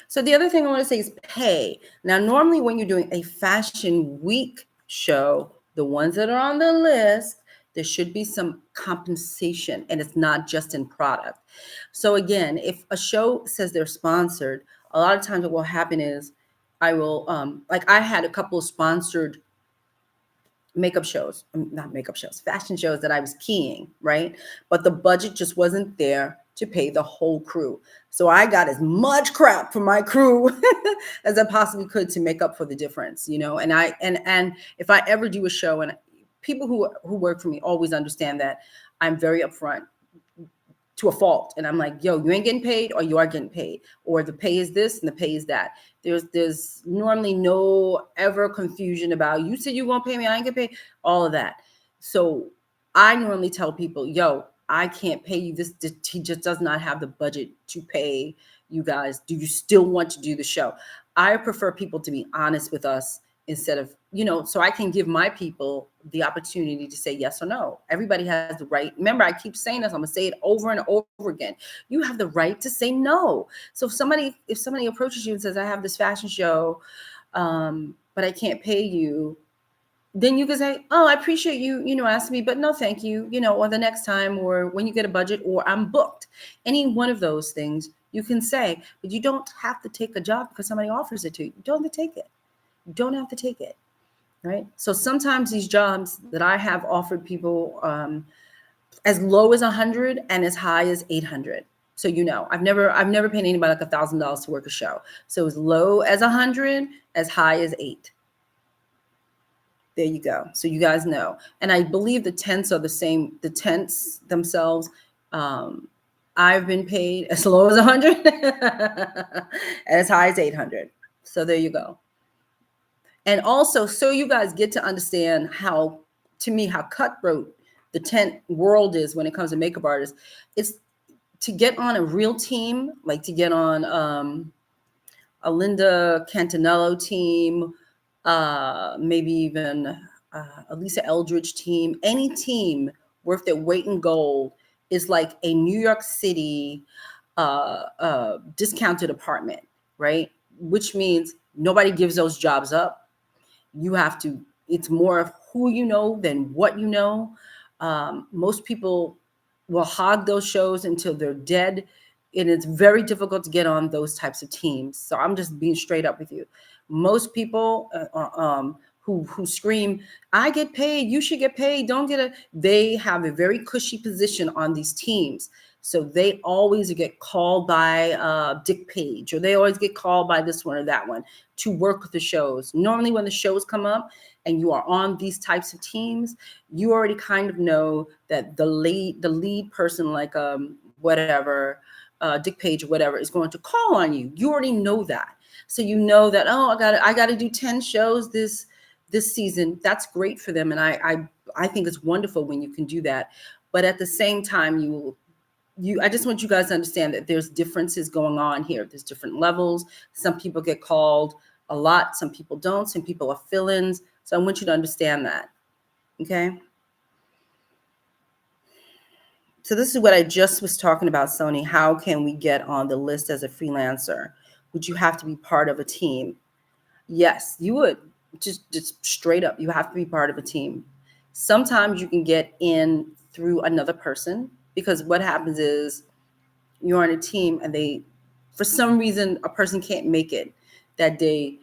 So the other thing I want to say is pay. Now, normally when you're doing a Fashion Week show, the ones that are on the list, there should be some compensation, and it's not just in product. So again, if a show says they're sponsored, a lot of times what will happen is I will, like I had a couple of sponsored fashion shows that I was keying, right? But the budget just wasn't there to pay the whole crew. So I got as much crap from my crew as I possibly could to make up for the difference, and and if I ever do a show, and people who work for me always understand that I'm very upfront to a fault. And I'm like, yo, you ain't getting paid, or you are getting paid, or the pay is this and the pay is that. There's normally no ever confusion about, you said you won't pay me, I ain't gonna pay, all of that. So I normally tell people, yo, I can't pay you this. He just does not have the budget to pay you guys. Do you still want to do the show? I prefer people to be honest with us instead of, so I can give my people the opportunity to say yes or no. Everybody has the right. Remember, I keep saying this, I'm gonna say it over and over again. You have the right to say no. So if somebody approaches you and says, I have this fashion show, but I can't pay you, then you can say, oh, I appreciate you, asking me, but no, thank you, or the next time, or when you get a budget, or I'm booked. Any one of those things you can say, but you don't have to take a job because somebody offers it to you. You don't have to take it. You don't have to take it, right? So sometimes these jobs that I have offered people as low as 100 and as high as 800. So I've never paid anybody like $1,000 to work a show. So as low as 100, as high as 8. There you go. So you guys know. And I believe the tents are the same. The tents themselves, I've been paid as low as 100 and as high as 800. So there you go. And also, so you guys get to understand how cutthroat the tent world is when it comes to makeup artists. It's to get on a real team, like to get on a Linda Cantanello team, maybe even a Lisa Eldridge team. Any team worth their weight in gold is like a New York City discounted apartment, right? Which means nobody gives those jobs up. You have to, it's more of who you know than what you know. Most people will hog those shows until they're dead. And it's very difficult to get on those types of teams. So I'm just being straight up with you. Most people who scream, I get paid, you should get paid, they have a very cushy position on these teams. So they always get called by Dick Page, or they always get called by this one or that one to work with the shows. Normally when the shows come up and you are on these types of teams, you already kind of know that the lead person, like whatever, Dick Page or whatever, is going to call on you. You already know that. So you know that, oh, I got to do 10 shows this season. That's great for them. And I think it's wonderful when you can do that. But at the same time, I just want you guys to understand that there's differences going on here. There's different levels. Some people get called a lot. Some people don't. Some people are fill-ins. So I want you to understand that. Okay. So this is what I just was talking about, Sony. How can we get on the list as a freelancer? Would you have to be part of a team? Yes, you would. Just straight up, you have to be part of a team. Sometimes you can get in through another person, because what happens is you're on a team and for some reason, a person can't make it that day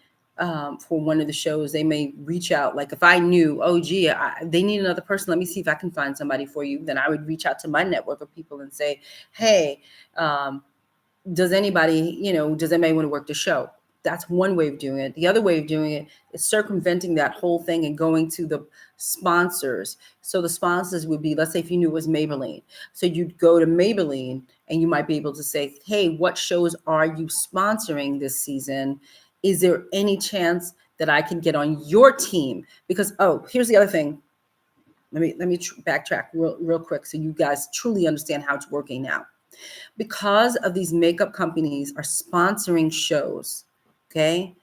for one of the shows. They may reach out. Like if I knew, oh, gee, they need another person, let me see if I can find somebody for you. Then I would reach out to my network of people and say, hey, does anybody want to work the show? That's one way of doing it. The other way of doing it is circumventing that whole thing and going to the sponsors. So the sponsors would be, let's say if you knew it was Maybelline. So you'd go to Maybelline and you might be able to say, hey, what shows are you sponsoring this season? Is there any chance that I can get on your team? Because, oh, here's the other thing. Let me backtrack real quick so you guys truly understand how it's working now. Because of these makeup companies are sponsoring shows, okay?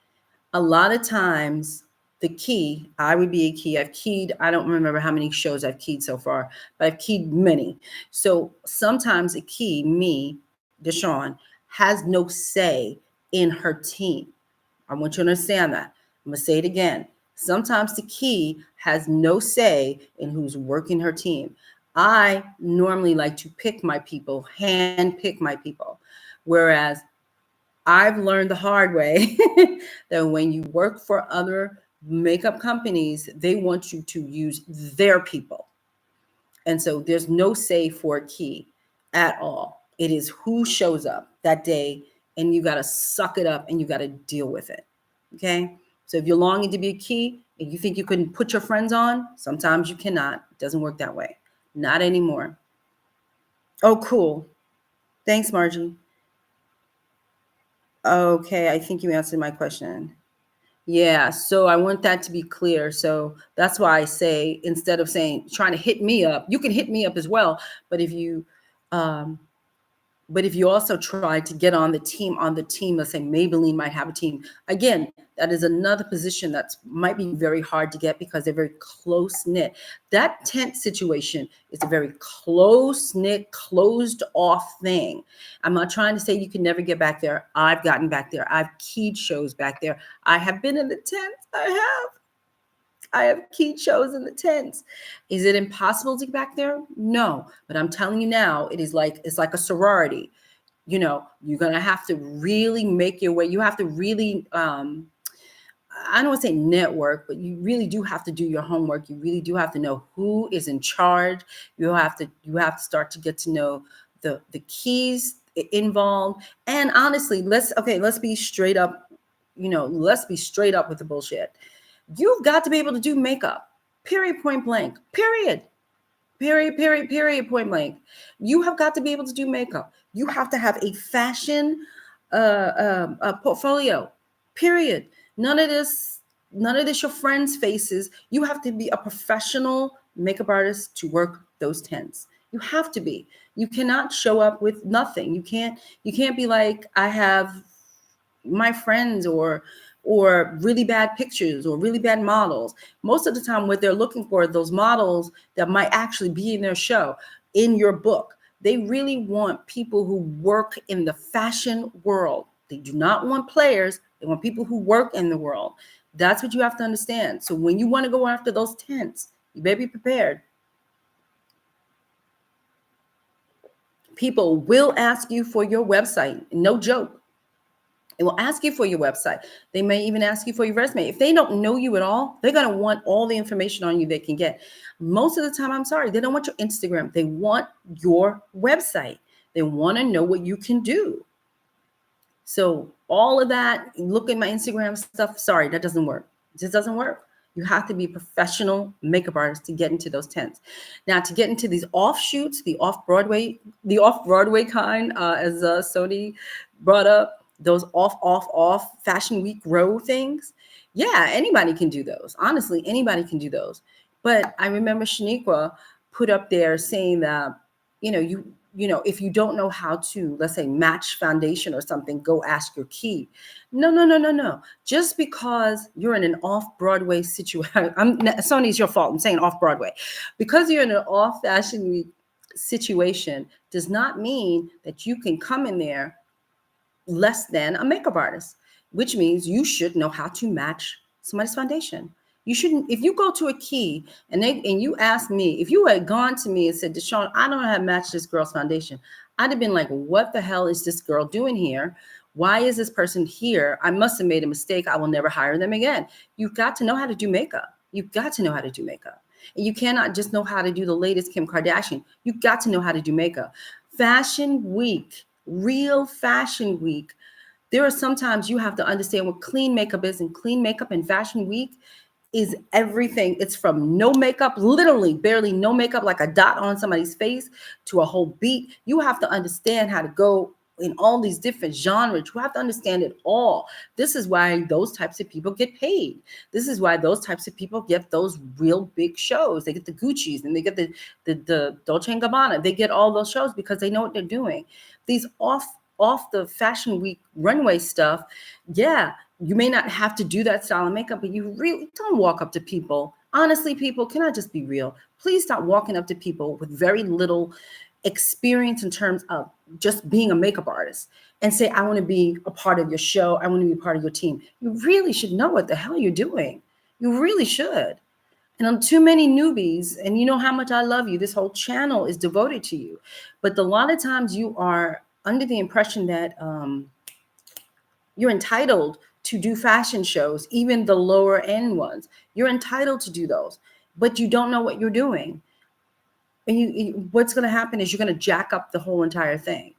A lot of times I would be a key. I've keyed, I don't remember how many shows I've keyed so far, but I've keyed many. So sometimes a key, me, DeShawn, has no say in her team. I want you to understand that. I'm going to say it again. Sometimes the key has no say in who's working her team. I normally like to pick my people, hand pick my people. Whereas I've learned the hard way that when you work for other makeup companies, they want you to use their people. And so there's no say for a key at all. It is who shows up that day, and you got to suck it up and you got to deal with it. Okay. So if you're longing to be a key and you think you can put your friends on, sometimes you cannot. It doesn't work that way. Not anymore. Oh, cool. Thanks, Margie. Okay, I think you answered my question. Yeah, so I want that to be clear. So that's why I say, instead of trying to hit me up, you can hit me up as well. But if you also try to get on the team, let's say Maybelline might have a team. Again, that is another position that might be very hard to get because they're very close knit. That tent situation is a very close knit, closed off thing. I'm not trying to say you can never get back there. I've gotten back there. I've keyed shows back there. I have been in the tent. I have keyed shows in the tents. Is it impossible to get back there? No, but I'm telling you now, it's like a sorority. You're going to have to really make your way. You have to really, I don't want to say network, but you really do have to do your homework. You really do have to know who is in charge. You have to start to get to know the keys involved. And honestly, let's be straight up, let's be straight up with the bullshit. You've got to be able to do makeup, period, point blank, period, point blank. You have got to be able to do makeup. You have to have a fashion portfolio, period. None of this your friends' faces. You have to be a professional makeup artist to work those tents. You have to be. You cannot show up with nothing. You can't be like, I have my friends or really bad pictures or really bad models. Most of the time what they're looking for are those models that might actually be in their show, in your book. They really want people who work in the fashion world. They do not want players. They want people who work in the world. That's what you have to understand. So when you want to go after those tents, you better be prepared. People will ask you for your website. No joke. It will ask you for your website. They may even ask you for your resume. If they don't know you at all, they're going to want all the information on you they can get. Most of the time, I'm sorry, they don't want your Instagram. They want your website. They want to know what you can do. So all of that, look at my Instagram stuff. Sorry, that doesn't work. It just doesn't work. You have to be a professional makeup artist to get into those tents. Now, to get into these offshoots, the off-Broadway kind, as Sony brought up, those off Fashion Week row things. Yeah, anybody can do those. Honestly, anybody can do those. But I remember Shaniqua put up there saying that, if you don't know how to, let's say, match foundation or something, go ask your key. No. Just because you're in an off-Broadway situation, Sony's your fault. I'm saying off-Broadway. Because you're in an off Fashion Week situation does not mean that you can come in there less than a makeup artist, which means you should know how to match somebody's foundation. You shouldn't, if you go to a key and you ask me, if you had gone to me and said, DeShawn, I don't know how to match this girl's foundation, I'd have been like, what the hell is this girl doing here? Why is this person here? I must have made a mistake. I will never hire them again. You've got to know how to do makeup. You've got to know how to do makeup. And you cannot just know how to do the latest Kim Kardashian. You've got to know how to do makeup. Fashion week, real fashion week. There are sometimes you have to understand what clean makeup is, and clean makeup in fashion week is everything. It's from no makeup, literally barely no makeup, like a dot on somebody's face, to a whole beat. You have to understand how to go in all these different genres. You have to understand it all. This is why those types of people get paid. This is why those types of people get those real big shows. They get the Gucci's and they get the Dolce & Gabbana. They get all those shows because they know what they're doing. These off the fashion week runway stuff, yeah, you may not have to do that style of makeup, but you really don't walk up to people. Honestly, people, can I just be real? Please stop walking up to people with very little experience in terms of just being a makeup artist and say, I want to be a part of your show. I want to be a part of your team. You really should know what the hell you're doing. You really should. And on too many newbies, and you know how much I love you, this whole channel is devoted to you. But a lot of times you are under the impression that you're entitled to do fashion shows, even the lower end ones. You're entitled to do those, but you don't know what you're doing. And what's going to happen is you're going to jack up the whole entire thing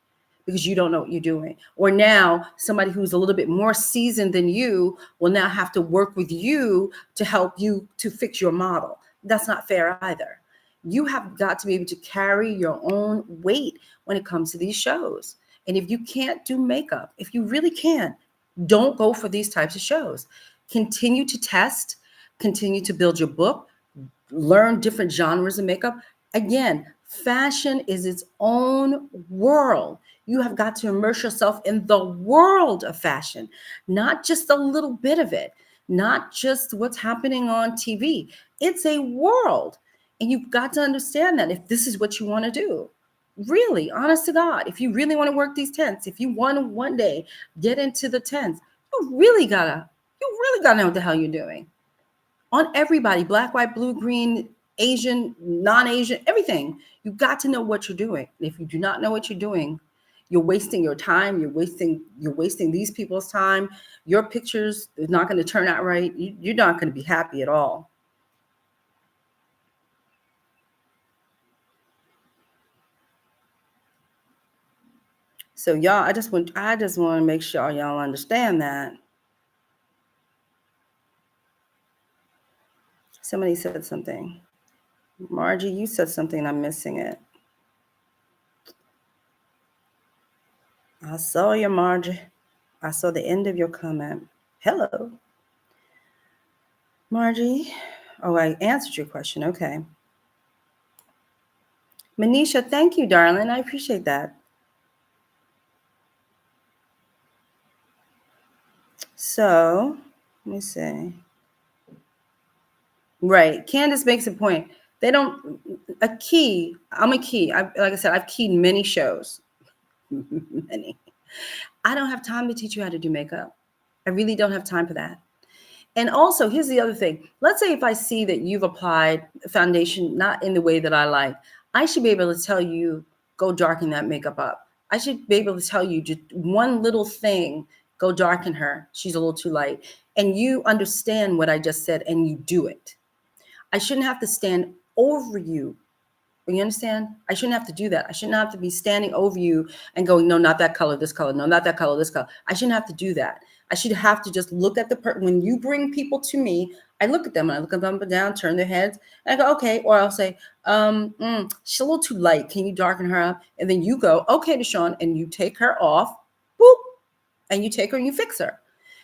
because you don't know what you're doing. Or now somebody who's a little bit more seasoned than you will now have to work with you to help you to fix your model. That's not fair either. You have got to be able to carry your own weight when it comes to these shows. And if you can't do makeup, if you really can't, don't go for these types of shows. Continue to test, continue to build your book, learn different genres of makeup. Again, fashion is its own world. You have got to immerse yourself in the world of fashion, not just a little bit of it, not just what's happening on TV. It's a world. And you've got to understand that if this is what you want to do. Really, honest to God, if you really want to work these tents, if you want to one day get into the tents, you really gotta know what the hell you're doing. On everybody, black, white, blue, green, Asian, non-Asian, everything. You've got to know what you're doing. And if you do not know what you're doing, you're wasting your time. You're wasting these people's time. Your pictures is not going to turn out right. You're not going to be happy at all. So y'all, I just want to make sure y'all understand that. Somebody said something. Margie, you said something. I'm missing it. I saw you, Margie. I saw the end of your comment. Hello. Margie. Oh, I answered your question. Okay. Manisha, thank you, darling. I appreciate that. So, let me see. Right. Candace makes a point. They don't, I'm a key. Like I said, I've keyed many shows. Many. I don't have time to teach you how to do makeup. I really don't have time for that. And also, here's the other thing. Let's say if I see that you've applied foundation not in the way that I like, I should be able to tell you, go darken that makeup up. I should be able to tell you just one little thing, go darken her. She's a little too light. And you understand what I just said and you do it. I shouldn't have to stand over you. You understand? I shouldn't have to do that. I shouldn't have to be standing over you and going, no, not that color, this color. No, not that color, this color. I shouldn't have to do that. I should have to just look at the person. When you bring people to me, I look at them and I look at them up and down, turn their heads, and I go, okay. Or I'll say, she's a little too light. Can you darken her up? And then you go, okay, DeShawn, and you take her off, whoop, and you take her and you fix her.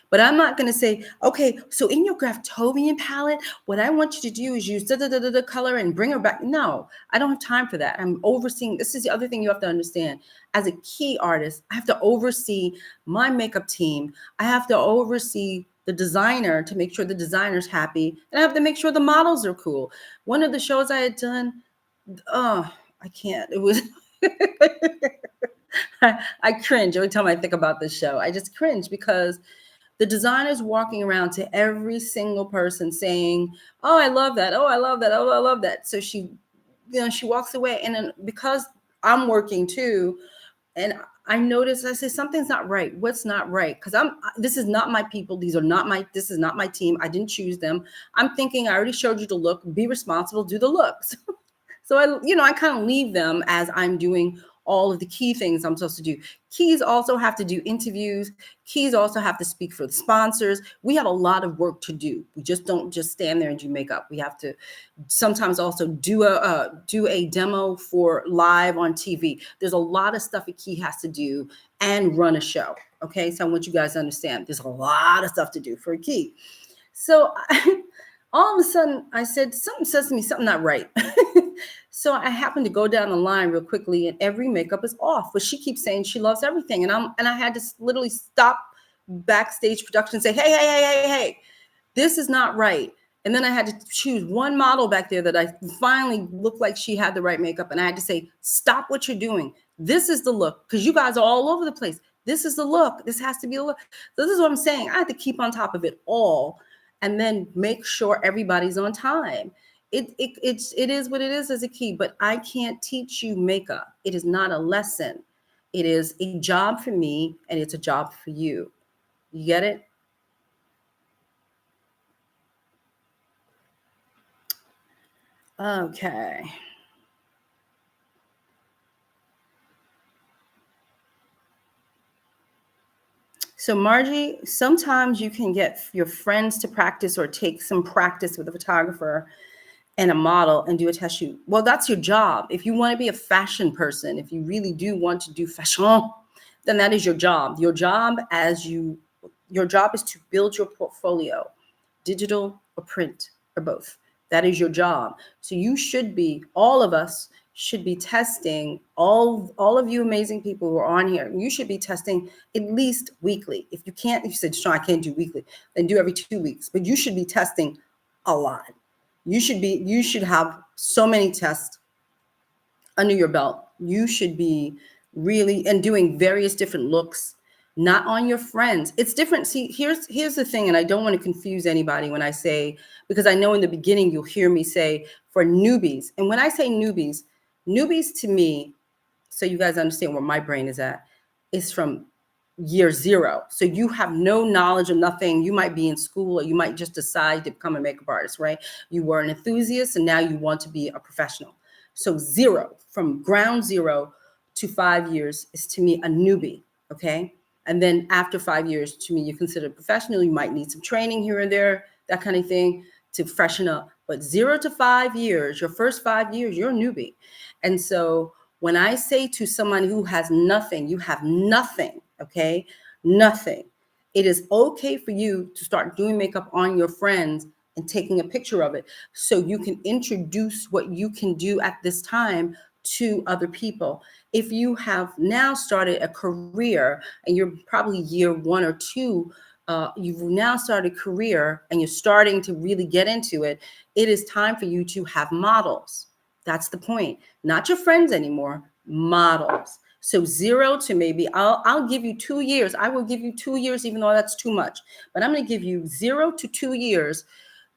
But I'm not going to say, okay, so in your Graftobian palette, what I want you to do is use the color and bring her back. No, I don't have time for that. I'm overseeing. This is the other thing you have to understand. As a key artist, I have to oversee my makeup team. I have to oversee the designer to make sure the designer's happy. And I have to make sure the models are cool. One of the shows I had done, I can't. It was I cringe every time I think about this show. I just cringe because the designer's walking around to every single person saying, "Oh, I love that. Oh, I love that. Oh, I love that." So she, she walks away, and then because I'm working too, and I notice, I say something's not right. What's not right? Because this is not my people. This is not my team. I didn't choose them. I'm thinking I already showed you the look. Be responsible. Do the looks. So I kind of leave them as I'm doing all of the key things I'm supposed to do. Keys also have to do interviews. Keys also have to speak for the sponsors. We have a lot of work to do. We just don't just stand there and do makeup. We have to sometimes also do a demo for live on TV. There's a lot of stuff a key has to do and run a show. Okay, so I want you guys to understand there's a lot of stuff to do for a key. So all of a sudden I said, something says to me, something not right. So I happened to go down the line real quickly, and every makeup is off. But she keeps saying she loves everything, and I had to literally stop backstage production and say, hey, this is not right. And then I had to choose one model back there that I finally looked like she had the right makeup, and I had to say, stop what you're doing. This is the look, because you guys are all over the place. This is the look. This has to be a look. This is what I'm saying. I had to keep on top of it all, and then make sure everybody's on time. It is what it is as a key, but I can't teach you makeup. It is not a lesson. It is a job for me, and it's a job for you. You get it? Okay. So Margie, sometimes you can get your friends to practice or take some practice with a photographer and a model and do a test shoot. Well, that's your job. If you want to be a fashion person, if you really do want to do fashion, then that is your job. Your job is to build your portfolio, digital or print or both. That is your job. So you should be, all of us should be testing, all of you amazing people who are on here, you should be testing at least weekly. If you said, "Sean, I can't do weekly," then do every 2 weeks. But you should be testing a lot. You should have so many tests under your belt. You should be really and doing various different looks, not on your friends. It's different. See, here's the thing, and I don't want to confuse anybody when I say, because I know in the beginning you'll hear me say for newbies. And when I say newbies to me, so you guys understand where my brain is at, is from year zero. So you have no knowledge of nothing. You might be in school, or you might just decide to become a makeup artist, right? You were an enthusiast and now you want to be a professional. So zero, from ground zero to 5 years, is to me a newbie, okay? And then after 5 years, to me, you're considered professional. You might need some training here and there, that kind of thing, to freshen up. But 0 to 5 years, your first 5 years, you're a newbie. And so when I say to someone who has nothing, you have nothing, okay? Nothing. It is okay for you to start doing makeup on your friends and taking a picture of it so you can introduce what you can do at this time to other people. If you have now started a career and you're probably year 1 or 2, you've now started a career and you're starting to really get into it, it is time for you to have models. That's the point. Not your friends anymore, models. So 0 to maybe, I'll give you 2 years. I will give you 2 years, even though that's too much. But I'm going to give you 0 to 2 years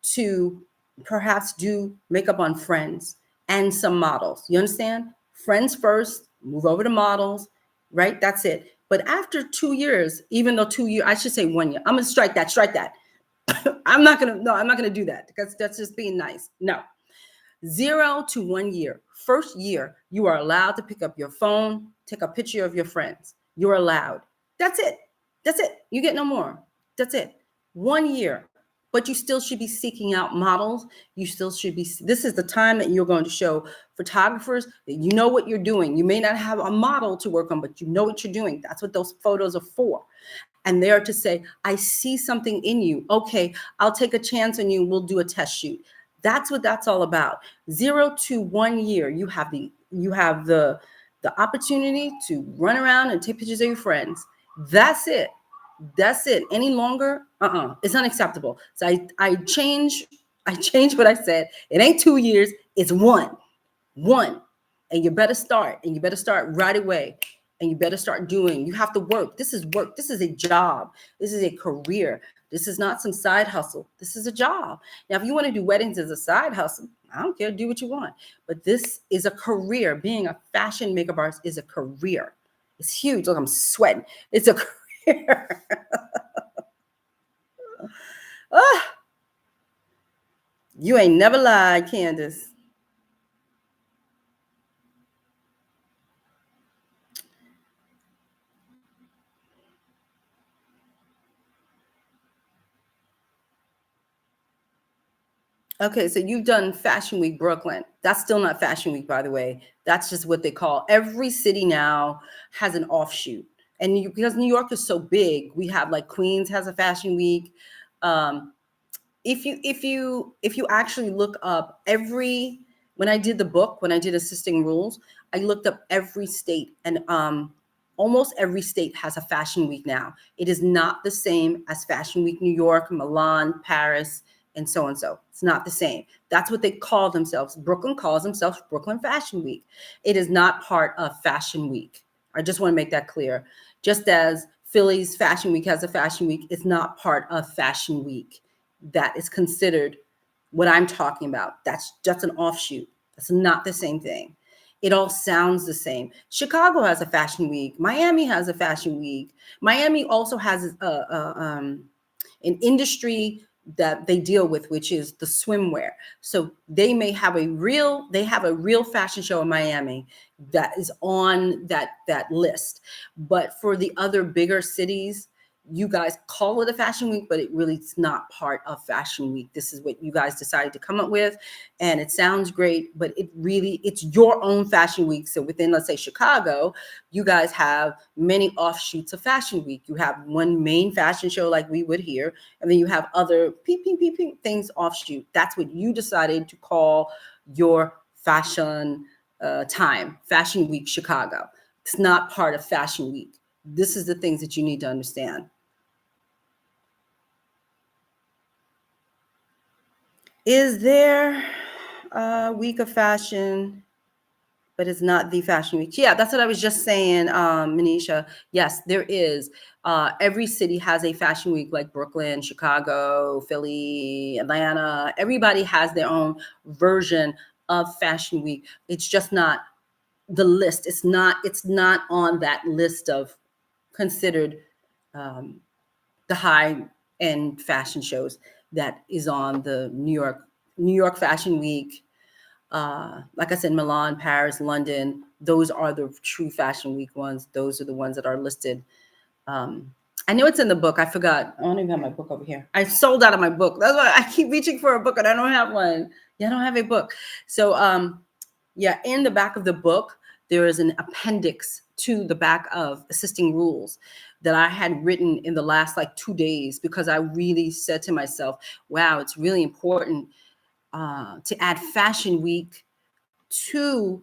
to perhaps do makeup on friends and some models. You understand? Friends first, move over to models, right? That's it. But after 2 years, even though 2 years, I should say 1 year. I'm going to strike that. I'm not going to do that because that's just being nice. No. 0 to 1 year. First year, you are allowed to pick up your phone, take a picture of your friends. You're allowed. That's it. You get no more. That's it. 1 year. But you still should be seeking out models. You still should be. This is the time that you're going to show photographers that you know what you're doing. You may not have a model to work on, but you know what you're doing. That's what those photos are for. And they're to say, I see something in you. Okay, I'll take a chance on you. We'll do a test shoot. That's what that's all about. 0 to 1 year, you have the opportunity to run around and take pictures of your friends. That's it. Any longer, it's unacceptable. So I change what I said. It ain't 2 years, it's one. and you better start, and you better start right away, and you better start doing. You have to work. This is work. This is a job. This is a career. This is not some side hustle. This is a job. Now, if you want to do weddings as a side hustle, I don't care. Do what you want. But this is a career. Being a fashion makeup artist is a career. It's huge. Look, I'm sweating. It's a career. Ah, you ain't never lied, Candace. Okay, so you've done Fashion Week Brooklyn. That's still not Fashion Week, by the way. That's just what they call. Every city now has an offshoot, and because New York is so big, we have like Queens has a Fashion Week. Um, if you actually look up every, when I did the book, when I did Assisting Rules, I looked up every state, and almost every state has a Fashion Week now. It is not the same as Fashion Week New York, Milan, Paris, and so and so. It's not the same. That's what they call themselves. Brooklyn calls themselves Brooklyn Fashion Week. It is not part of Fashion Week. I just want to make that clear. Just as Philly's Fashion Week has a Fashion Week, it's not part of Fashion Week. That is considered what I'm talking about. That's just an offshoot. That's not the same thing. It all sounds the same. Chicago has a Fashion Week. Miami has a Fashion Week. Miami also has an industry that they deal with, which is the swimwear. So they may have a real fashion show in Miami that is on that list. But for the other bigger cities, you guys call it a Fashion Week, but it really is not part of Fashion Week. This is what you guys decided to come up with, and it sounds great, but it's your own Fashion Week. So within, let's say, Chicago, you guys have many offshoots of Fashion Week. You have one main fashion show like we would here, and then you have other peep things offshoot. That's what you decided to call your fashion time, Fashion Week Chicago. It's not part of Fashion Week. This is the things that you need to understand. Is there a week of fashion, but it's not the Fashion Week? Yeah, that's what I was just saying, Manisha. Yes, there is. Every city has a Fashion Week, like Brooklyn, Chicago, Philly, Atlanta. Everybody has their own version of Fashion Week. It's just not the list. It's not on that list of considered the high-end fashion shows that is on the New York Fashion Week. Like I said, Milan, Paris, London, those are the true Fashion Week ones. Those are the ones that are listed. I know it's in the book. I forgot. I don't even have my book over here. I sold out of my book. That's why I keep reaching for a book and I don't have one. Yeah, I don't have a book. So yeah, in the back of the book, there is an appendix to the back of Assisting Rules that I had written in the last like 2 days, because I really said to myself, wow, it's really important to add Fashion Week to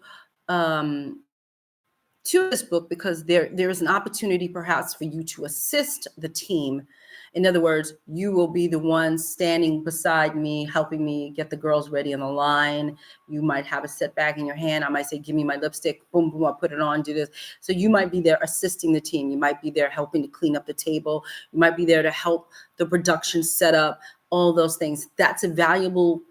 this book, because there is an opportunity perhaps for you to assist the team. In other words, you will be the one standing beside me, helping me get the girls ready on the line. You might have a set bag in your hand. I might say, give me my lipstick, boom, boom, I'll put it on, do this. So you might be there assisting the team. You might be there helping to clean up the table. You might be there to help the production set up, all those things. That's a valuable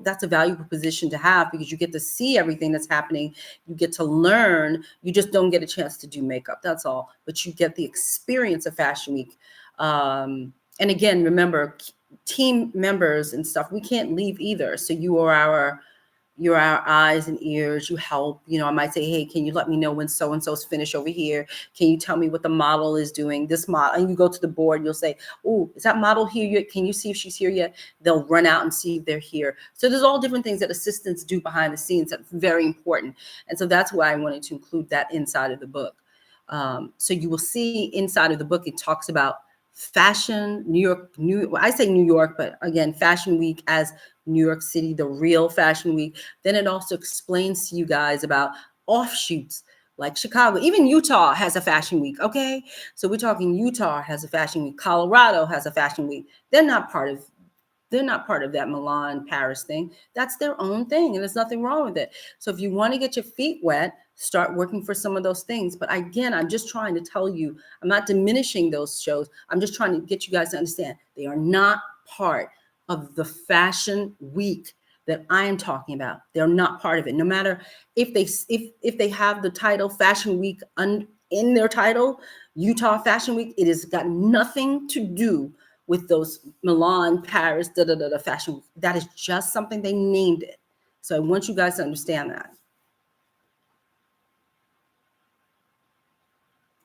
that's a valuable position to have, because you get to see everything that's happening. You get to learn. You just don't get a chance to do makeup. That's all. But you get the experience of Fashion Week. And again, remember, team members and stuff, we can't leave either. So you're our eyes and ears. You help. I might say, hey, can you let me know when so-and-so's finished over here? Can you tell me what the model is doing? This model, and you go to the board, you'll say, oh, is that model here yet? Can you see if she's here yet? They'll run out and see if they're here. So there's all different things that assistants do behind the scenes that's very important. And so that's why I wanted to include that inside of the book. So you will see inside of the book, it talks about fashion, I say New York, but again, Fashion Week as New York City, the real Fashion Week. Then it also explains to you guys about offshoots like Chicago. Even Utah has a Fashion Week, okay? So we're talking Utah has a Fashion Week. Colorado has a Fashion Week. They're not part of They're not part of that Milan, Paris thing. That's their own thing, and there's nothing wrong with it. So if you want to get your feet wet, start working for some of those things. But again, I'm just trying to tell you, I'm not diminishing those shows. I'm just trying to get you guys to understand they are not part of the fashion week that I am talking about. They're not part of it. No matter if they have the title Fashion Week in their title, Utah Fashion Week, it has got nothing to do with those Milan, Paris, fashion week. That is just something they named it. So I want you guys to understand that.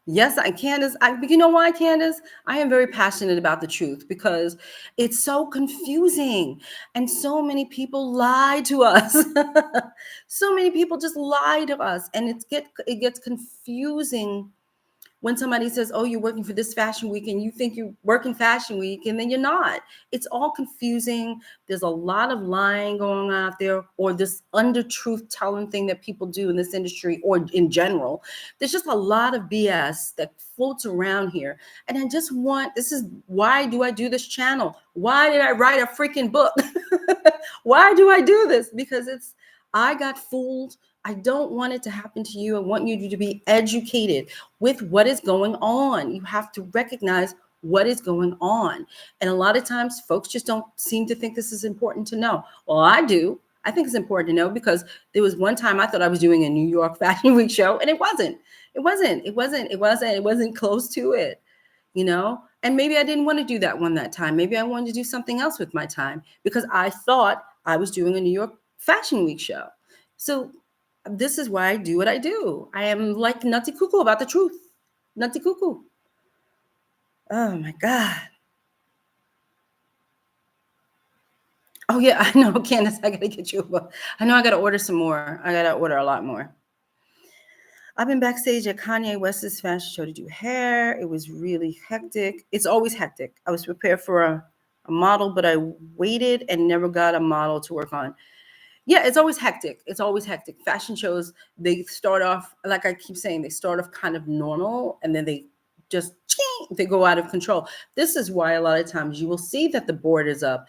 Yes, Candace. You know why, Candace? I am very passionate about the truth because it's so confusing, and so many people lie to us. So many people just lie to us, and it gets confusing when somebody says, oh, you're working for this fashion week, and you think you're working fashion week, and then you're not. It's all confusing. There's a lot of lying going on out there, or this under truth telling thing that people do in this industry or in general. There's just a lot of BS that floats around here. And I just this is why do I do this channel? Why did I write a freaking book? Why do I do this? Because I got fooled. I don't want it to happen to you. I want you to be educated with what is going on. You have to recognize what is going on. And a lot of times folks just don't seem to think this is important to know. Well, I do. I think it's important to know because there was one time I thought I was doing a New York Fashion Week show, and it wasn't. It wasn't close to it, you know? And maybe I didn't want to do that time. Maybe I wanted to do something else with my time because I thought I was doing a New York Fashion Week show. So this is why I do what I do. I am like nutty cuckoo about the truth. Nutty cuckoo. Oh my God. Oh yeah, I know, Candace, I gotta get you a book. I know I gotta order some more. I gotta order a lot more. I've been backstage at Kanye West's fashion show to do hair. It was really hectic. It's always hectic. I was prepared for a model, but I waited and never got a model to work on. Yeah, it's always hectic. It's always hectic. Fashion shows, they start off, like I keep saying, they start off kind of normal and then they they go out of control. This is why a lot of times you will see that the board is up.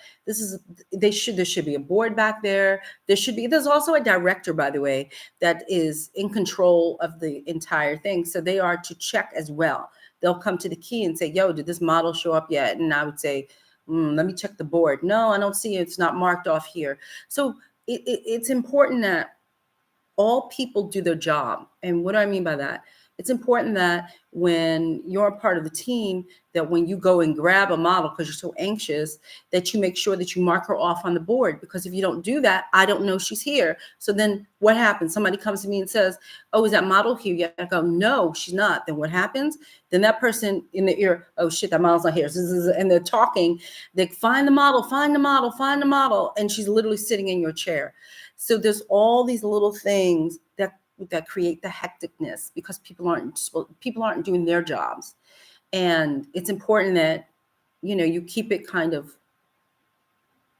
There should be a board back there. There's also a director, by the way, that is in control of the entire thing. So they are to check as well. They'll come to the key and say, yo, did this model show up yet? And I would say, let me check the board. No, I don't see it. It's not marked off here. So it's important that all people do their job. And what do I mean by that? It's important that when you're a part of the team, that when you go and grab a model because you're so anxious, that you make sure that you mark her off on the board. Because if you don't do that, I don't know she's here. So then what happens? Somebody comes to me and says, oh, is that model here yet? I go, no, she's not. Then what happens? Then that person in the ear, oh shit, that model's not here. And they're talking, they find the model, find the model, find the model. And she's literally sitting in your chair. So there's all these little things that create the hecticness because people aren't doing their jobs. And it's important that, you keep it kind of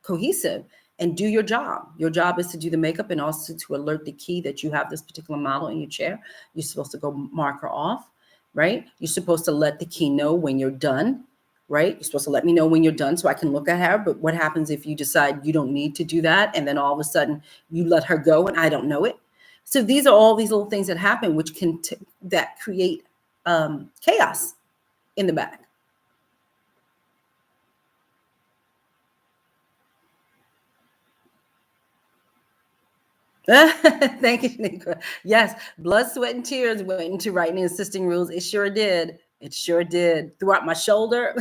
cohesive and do your job. Your job is to do the makeup and also to alert the key that you have this particular model in your chair. You're supposed to go mark her off, right? You're supposed to let the key know when you're done, right? You're supposed to let me know when you're done so I can look at her. But what happens if you decide you don't need to do that and then all of a sudden you let her go and I don't know it? So these are all these little things that happen, which that create chaos in the back. Thank you, Shanika. Yes, blood, sweat, and tears went into writing and assisting rules. It sure did. It sure did. Throughout my shoulder.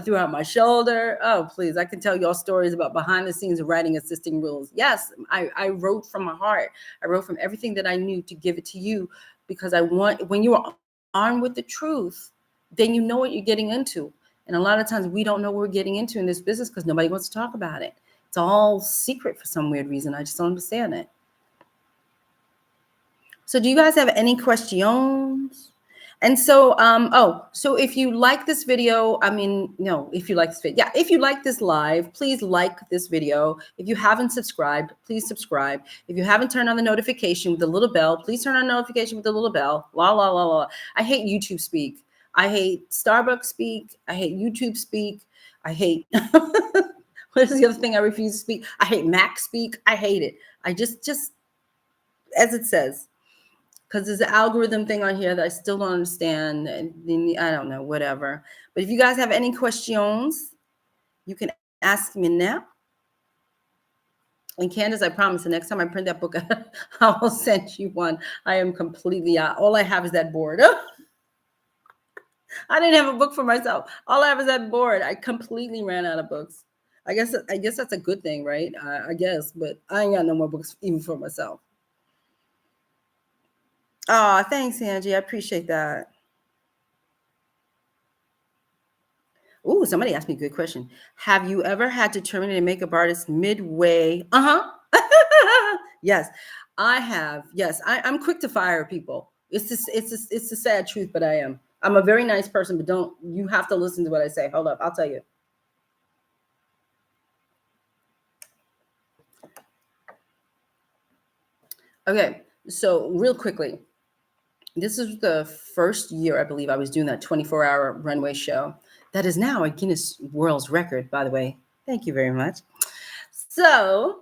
Throughout my shoulder. Oh, please. I can tell y'all stories about behind the scenes of writing assisting rules. Yes, I wrote from my heart. I wrote from everything that I knew to give it to you because when you are armed with the truth, then you know what you're getting into. And a lot of times we don't know what we're getting into in this business because nobody wants to talk about it. It's all secret for some weird reason. I just don't understand it. So do you guys have any questions? And so, so if you like this video, if you like this video, if you like this live, please like this video. If you haven't subscribed, please subscribe. If you haven't turned on the notification with the little bell, please turn on notification with the little bell. La, la, la, la. I hate YouTube speak. I hate Starbucks speak. I hate YouTube speak. I hate What is the other thing I refuse to speak? I hate Mac speak. I hate it. I just as it says, because there's an algorithm thing on here that I still don't understand. And I don't know, whatever. But if you guys have any questions, you can ask me now. And Candace, I promise the next time I print that book, I will send you one. I am completely out. All I have is that board. I didn't have a book for myself. All I have is that board. I completely ran out of books. I guess that's a good thing, right? I guess, but I ain't got no more books even for myself. Oh, thanks, Angie. I appreciate that. Ooh, somebody asked me a good question. Have you ever had to terminate a makeup artist midway? Yes, I have. Yes, I'm quick to fire people. It's the sad truth, but I am. I'm a very nice person, but you have to listen to what I say. Hold up, I'll tell you. Okay, so real quickly, this is the first year I believe I was doing that 24-hour runway show. That is now a Guinness World's Record, by the way. Thank you very much. So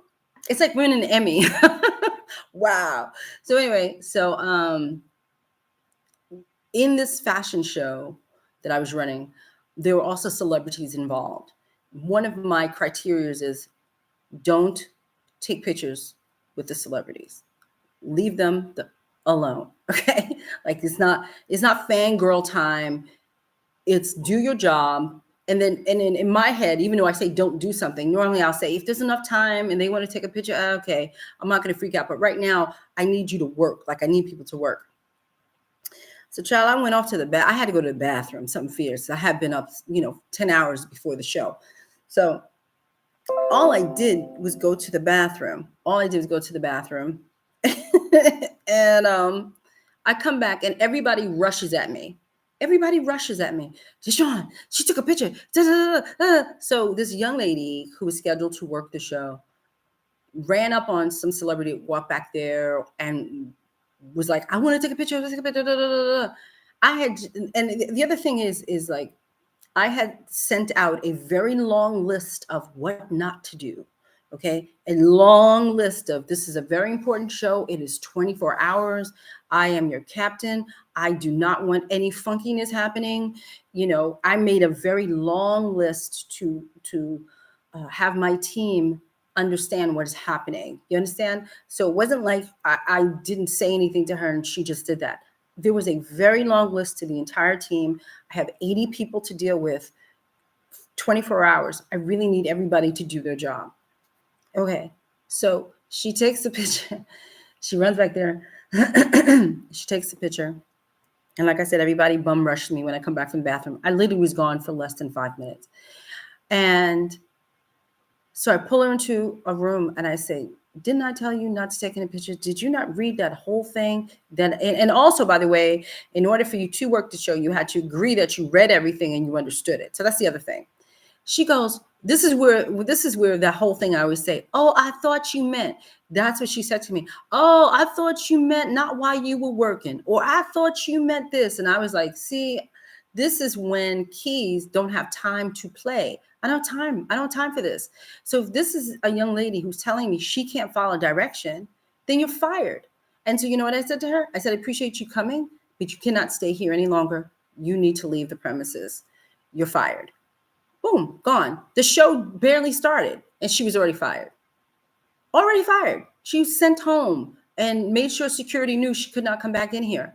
it's like winning an Emmy. Wow. So anyway, in this fashion show that I was running, there were also celebrities involved. One of my criteria is don't take pictures with the celebrities. Leave them alone. Okay. Like it's not fangirl time. It's do your job. And then in my head, even though I say don't do something, normally I'll say if there's enough time and they want to take a picture, okay, I'm not going to freak out. But right now I need you to work. Like I need people to work. So child, I went off to I had to go to the bathroom, something fierce. I had been up, 10 hours before the show. So all I did was go to the bathroom. And I come back and everybody rushes at me. DeShawn, she took a picture. So this young lady who was scheduled to work the show ran up on some celebrity, walked back there and was like, I want to take a picture. I had, and the other thing is like, I had sent out a very long list of what not to do. Okay. A long list of this is a very important show. It is 24 hours. I am your captain. I do not want any funkiness happening. I made a very long list to have my team understand what is happening. You understand? So it wasn't like I didn't say anything to her and she just did that. There was a very long list to the entire team. I have 80 people to deal with, 24 hours. I really need everybody to do their job. Okay, so she takes a picture. She runs back there. She takes a picture. And like I said, everybody bum rushed me when I come back from the bathroom. I literally was gone for less than 5 minutes. And so I pull her into a room and I say, didn't I tell you not to take any pictures? Did you not read that whole thing? Then, and also, by the way, in order for you to work the show, you had to agree that you read everything and you understood it. So that's the other thing. She goes, this is where that whole thing I always say, oh, I thought you meant. That's what she said to me. Oh, I thought you meant not while you were working, or I thought you meant this. And I was like, see, this is when keys don't have time to play. I don't have time for this. So if this is a young lady who's telling me she can't follow direction, then you're fired. And so you know what I said to her? I said, I appreciate you coming, but you cannot stay here any longer. You need to leave the premises. You're fired. Boom, gone. The show barely started and she was already fired. She was sent home and made sure security knew she could not come back in here.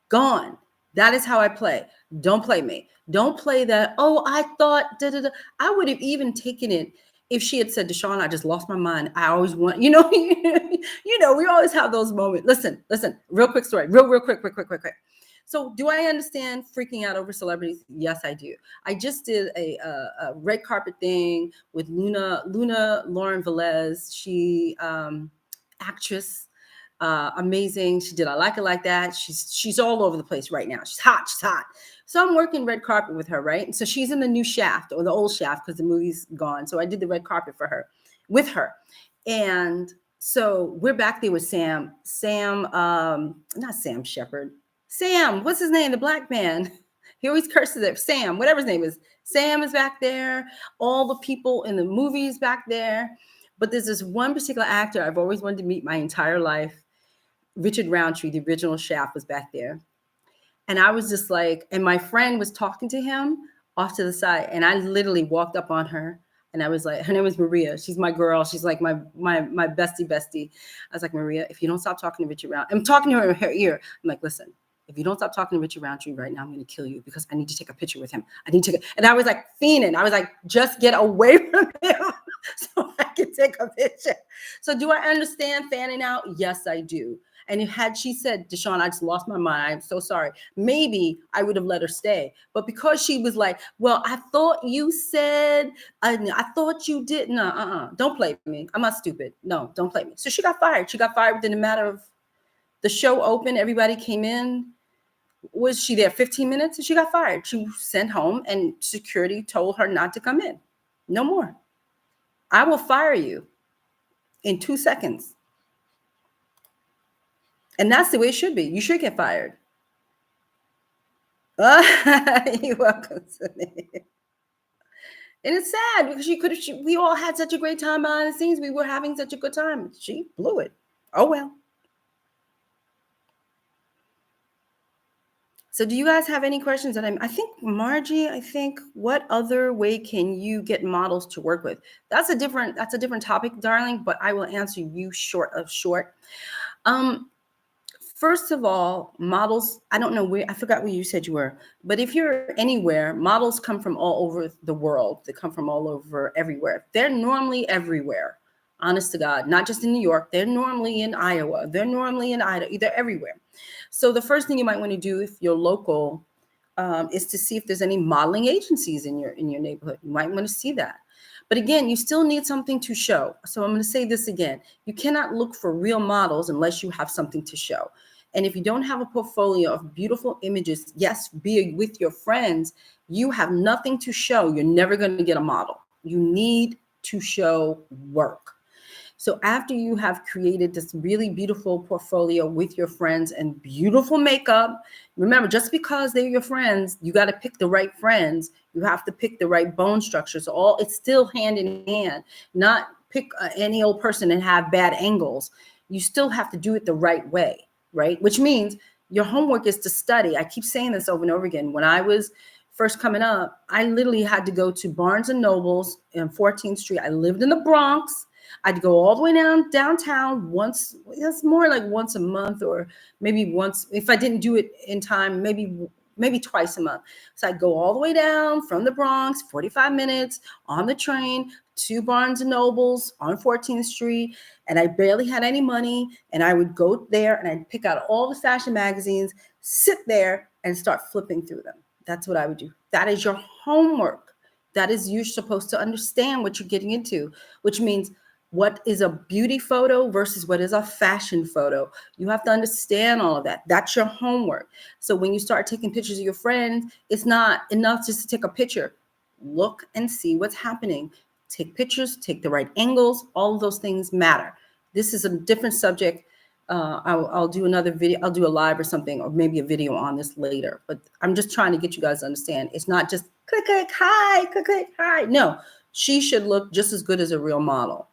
Gone. That is how I play. Don't play me. Don't play that. Oh, I thought, I would have even taken it if she had said, DeShawn, I just lost my mind. I always want, we always have those moments. Listen, real quick story. Real quick. So do I understand freaking out over celebrities? Yes, I do. I just did a red carpet thing with Luna Lauren Velez. She actress, amazing. She did I Like It Like That. She's all over the place right now. She's hot. So I'm working red carpet with her, right? And so she's in the new Shaft or the old Shaft because the movie's gone. So I did the red carpet with her. And so we're back there with Sam, not Sam Shepard. Sam, what's his name? The black man. He always curses at Sam, whatever his name is. Sam is back there. All the people in the movies back there. But there's this one particular actor I've always wanted to meet my entire life. Richard Roundtree, the original Shaft, was back there. And I was just like, and my friend was talking to him off to the side, and I literally walked up on her, and I was like, her name is Maria. She's my girl. She's like my bestie. I was like, Maria, if you don't stop talking to Richard Roundtree, I'm talking to her in her ear. I'm like, listen, if you don't stop talking to Richard Roundtree right now, I'm going to kill you because I need to take a picture with him. And I was like fiending. I was like, just get away from him so I can take a picture. So do I understand fanning out? Yes, I do. And had she said, DeShawn, I just lost my mind, I'm so sorry, maybe I would have let her stay. But because she was like, well, I thought you said, I thought you didn't. Don't play me. I'm not stupid. No, don't play me. So she got fired. She got fired within a matter of the show opened. Everybody came in. Was she there 15 minutes? And she got fired. She was sent home and security told her not to come in. No more. I will fire you in 2 seconds. And that's the way it should be. You should get fired. You're welcome, Sunny. And it's sad because we all had such a great time behind the scenes. We were having such a good time. She blew it. Oh, well. So do you guys have any questions? I think Margie, what other way can you get models to work with? That's a different topic, darling, but I will answer you short. First of all, models, I don't know where, I forgot where you said you were, but if you're anywhere, models come from all over the world. They come from all over everywhere. They're normally everywhere, honest to God, not just in New York. They're normally in Iowa. They're normally in Idaho. They're everywhere. So the first thing you might want to do if you're local is to see if there's any modeling agencies in your neighborhood. You might want to see that. But again, you still need something to show. So I'm going to say this again. You cannot look for real models unless you have something to show. And if you don't have a portfolio of beautiful images, yes, be with your friends, you have nothing to show. You're never going to get a model. You need to show work. So after you have created this really beautiful portfolio with your friends and beautiful makeup, remember, just because they're your friends, you got to pick the right friends. You have to pick the right bone structures. It's still hand in hand, not pick any old person and have bad angles. You still have to do it the right way, right? Which means your homework is to study. I keep saying this over and over again. When I was first coming up, I literally had to go to Barnes and Nobles on 14th Street. I lived in the Bronx. I'd go all the way downtown once. It's more like once a month, or maybe once. If I didn't do it in time, maybe twice a month. So I'd go all the way down from the Bronx, 45 minutes on the train to Barnes and Nobles on 14th Street. And I barely had any money. And I would go there and I'd pick out all the fashion magazines, sit there and start flipping through them. That's what I would do. That is your homework. That is, you're supposed to understand what you're getting into, which means what is a beauty photo versus what is a fashion photo. You have to understand all of that. That's your homework. So when you start taking pictures of your friends, it's not enough just to take a picture. Look and see what's happening. Take pictures, take the right angles. All of those things matter. This is a different subject. I'll do another video. I'll do a live or something, or maybe a video on this later. But I'm just trying to get you guys to understand. It's not just click, hi. No, she should look just as good as a real model.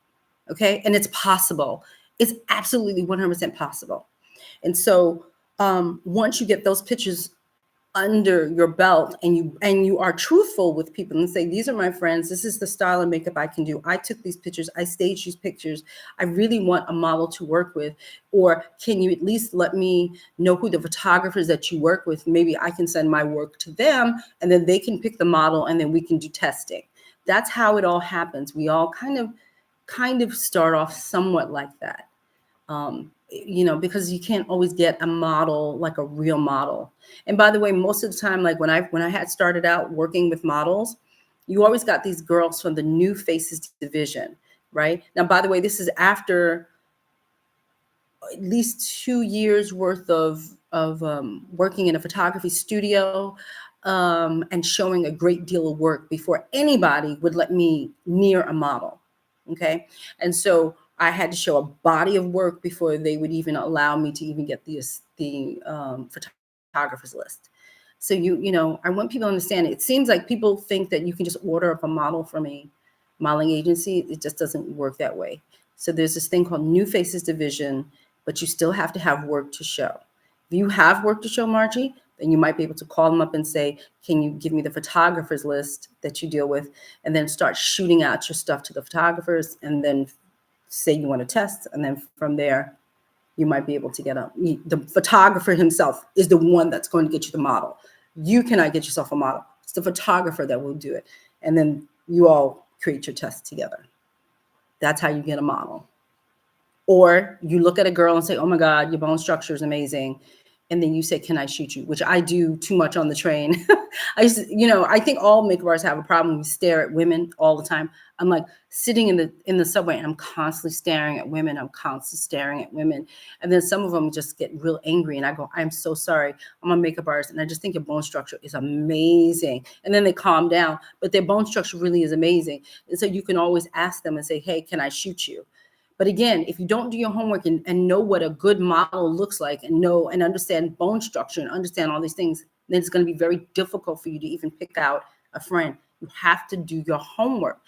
Okay. And it's possible. It's absolutely 100% possible. And so once you get those pictures under your belt and you are truthful with people and say, these are my friends, this is the style of makeup I can do, I took these pictures, I staged these pictures, I really want a model to work with, or can you at least let me know who the photographers that you work with, maybe I can send my work to them and then they can pick the model and then we can do testing. That's how it all happens. We all kind of start off somewhat like that. Because you can't always get a model like a real model. And by the way, most of the time, like when I had started out working with models, you always got these girls from the New Faces division, right? Now, by the way, this is after at least 2 years worth of working in a photography studio and showing a great deal of work before anybody would let me near a model. Okay. And so I had to show a body of work before they would even allow me to even get the photographer's list. So I want people to understand it. It seems like people think that you can just order up a model from a modeling agency. It just doesn't work that way. So there's this thing called New Faces Division, but you still have to have work to show. If you have work to show, Margie, then you might be able to call them up and say, can you give me the photographers list that you deal with? And then start shooting out your stuff to the photographers, and then say you want to test. And then from there, you might be able to get the photographer himself is the one that's going to get you the model. You cannot get yourself a model. It's the photographer that will do it. And then you all create your test together. That's how you get a model. Or you look at a girl and say, oh my God, your bone structure is amazing. And then you say, can I shoot you? Which I do too much on the train. I think all makeup artists have a problem. We stare at women all the time. I'm like sitting in the subway and I'm constantly staring at women. I'm constantly staring at women. And then some of them just get real angry. And I go, I'm so sorry. I'm a makeup artist. And I just think your bone structure is amazing. And then they calm down. But their bone structure really is amazing. And so you can always ask them and say, hey, can I shoot you? But again, if you don't do your homework and know what a good model looks like and know and understand bone structure and understand all these things, then it's going to be very difficult for you to even pick out a friend. You have to do your homework.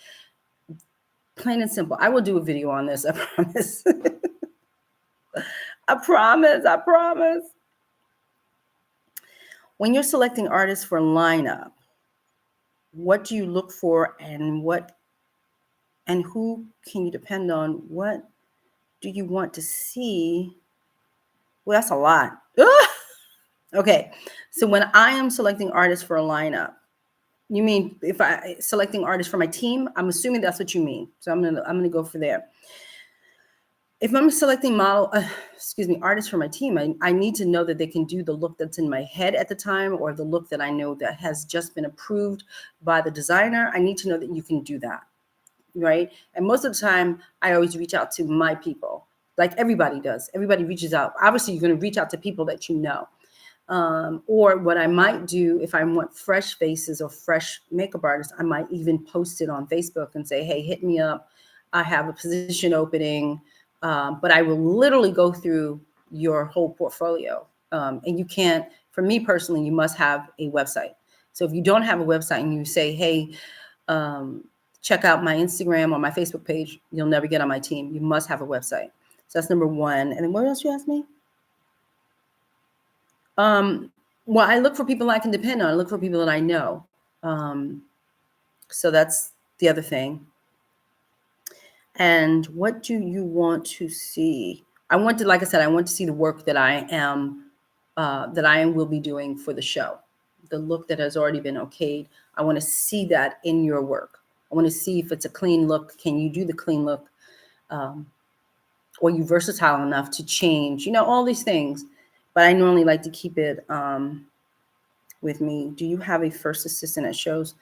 Plain and simple. I will do a video on this, I promise. I promise. When you're selecting artists for lineup, what do you look for and who can you depend on? What do you want to see? Well, that's a lot. Okay. So when I am selecting artists for a lineup, you mean if I selecting artists for my team? I'm assuming that's what you mean. So I'm gonna go for there. If I'm selecting artists for my team, I need to know that they can do the look that's in my head at the time, or the look that I know that has just been approved by the designer. I need to know that you can do that. Right. And most of the time, I always reach out to my people, like everybody does. Everybody reaches out. Obviously, you're going to reach out to people that you know. Or what I might do if I want fresh faces or fresh makeup artists, I might even post it on Facebook and say, hey, hit me up. I have a position opening. But I will literally go through your whole portfolio. And you can't, for me personally, you must have a website. So if you don't have a website and you say, hey, check out my Instagram or my Facebook page, you'll never get on my team. You must have a website. So that's number one. And then what else you asked me? Well, I look for people I can depend on. I look for people that I know. So that's the other thing. And what do you want to see? Like I said, I want to see the work that I will be doing for the show. The look that has already been okayed. I want to see that in your work. I want to see if it's a clean look. Can you do the clean look? Or you versatile enough to change, all these things. But I normally like to keep it with me. Do you have a first assistant at shows?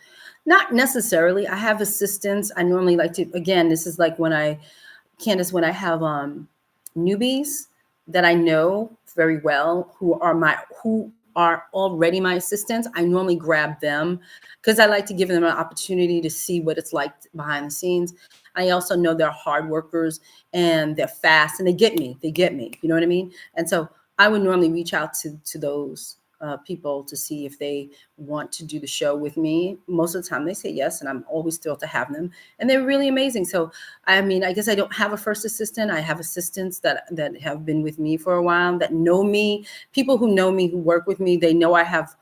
Not necessarily. I have assistants. I normally like to, again, this is like when I have newbies that I know very well who are already my assistants, I normally grab them because I like to give them an opportunity to see what it's like behind the scenes. I also know they're hard workers and they're fast and they get me, you know what I mean? And so I would normally reach out to those people to see if they want to do the show with me. Most of the time they say yes, and I'm always thrilled to have them. And they're really amazing. So, I mean, I guess I don't have a first assistant. I have assistants that have been with me for a while, that know me. People who know me, who work with me, they know I have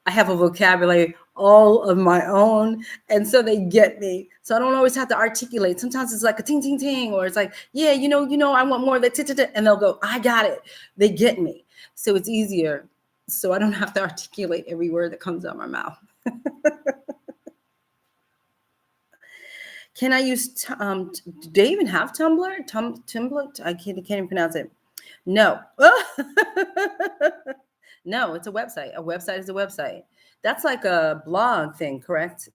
a vocabulary all of my own. And so they get me. So I don't always have to articulate. Sometimes it's like a ting, ting, ting, or it's like, yeah, I want more of that. And they'll go, I got it. They get me. So it's easier. So I don't have to articulate every word that comes out of my mouth. Can I use, do they even have Tumblr? Tumblr? I can't even pronounce it. No. No, it's a website. A website is a website. That's like a blog thing, correct?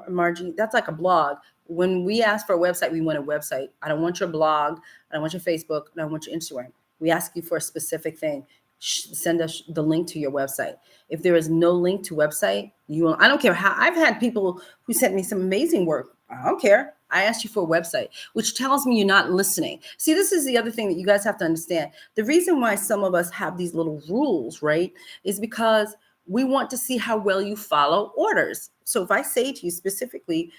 Margie, that's like a blog. When we ask for a website, we want a website. I don't want your blog. I don't want your Facebook. I don't want your Instagram. We ask you for a specific thing. Send us the link to your website. If there is no link to website, I don't care how. I've had people who sent me some amazing work. I don't care. I asked you for a website, which tells me you're not listening. See, this is the other thing that you guys have to understand. The reason why some of us have these little rules, right, is because We want to see how well you follow orders. So if I say to you specifically,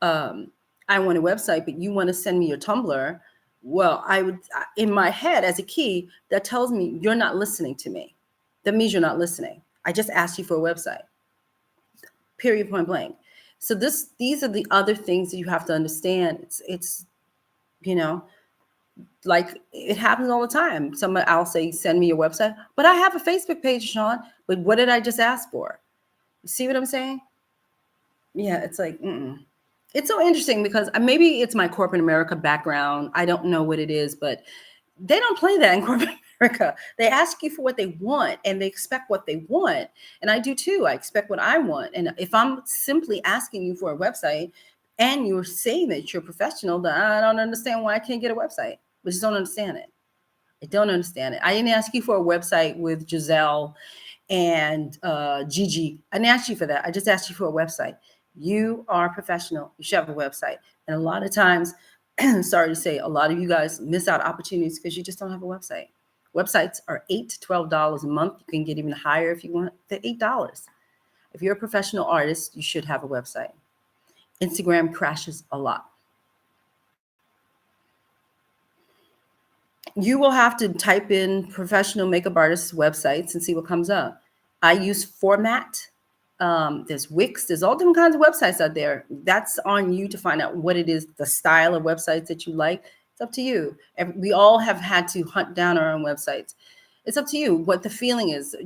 I want a website, but you want to send me your Tumblr, well, I would, in my head as a key, that tells me you're not listening to me. That means you're not listening. I just asked you for a website, period, point blank. So these are the other things that you have to understand. It's you know, like it happens all the time. I'll say, send me your website, but I have a Facebook page, Sean. But what did I just ask for? You see what I'm saying? Yeah, it's like, it's so interesting because maybe it's my corporate America background. I don't know what it is, but they don't play that in corporate America. They ask you for what they want and they expect what they want. And I do too. I expect what I want. And if I'm simply asking you for a website and you're saying that you're professional, then I don't understand why I can't get a website. I just don't understand it. I don't understand it. I didn't ask you for a website with Giselle and Gigi. I didn't ask you for that. I just asked you for a website. You are professional. You should have a website. And a lot of times, sorry to say, a lot of you guys miss out opportunities because you just don't have a website. Websites are $8 to $12 a month. You can get even higher if you want. They're $8. If you're a professional artist, you should have a website. Instagram crashes a lot. You will have to type in professional makeup artists websites and see what comes up. I use Format. There's Wix. There's all different kinds of websites out there. That's on you to find out what it is, the style of websites that you like. It's up to you. We all have had to hunt down our own websites. It's up to you what the feeling is.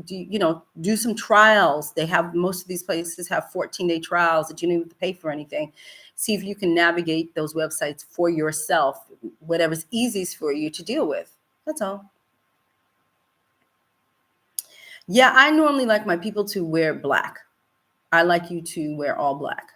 Do some trials. Most of these places have 14-day trials that you don't have to pay for anything. See if you can navigate those websites for yourself, whatever's easiest for you to deal with. That's all. Yeah, I normally like my people to wear black. I like you to wear all black.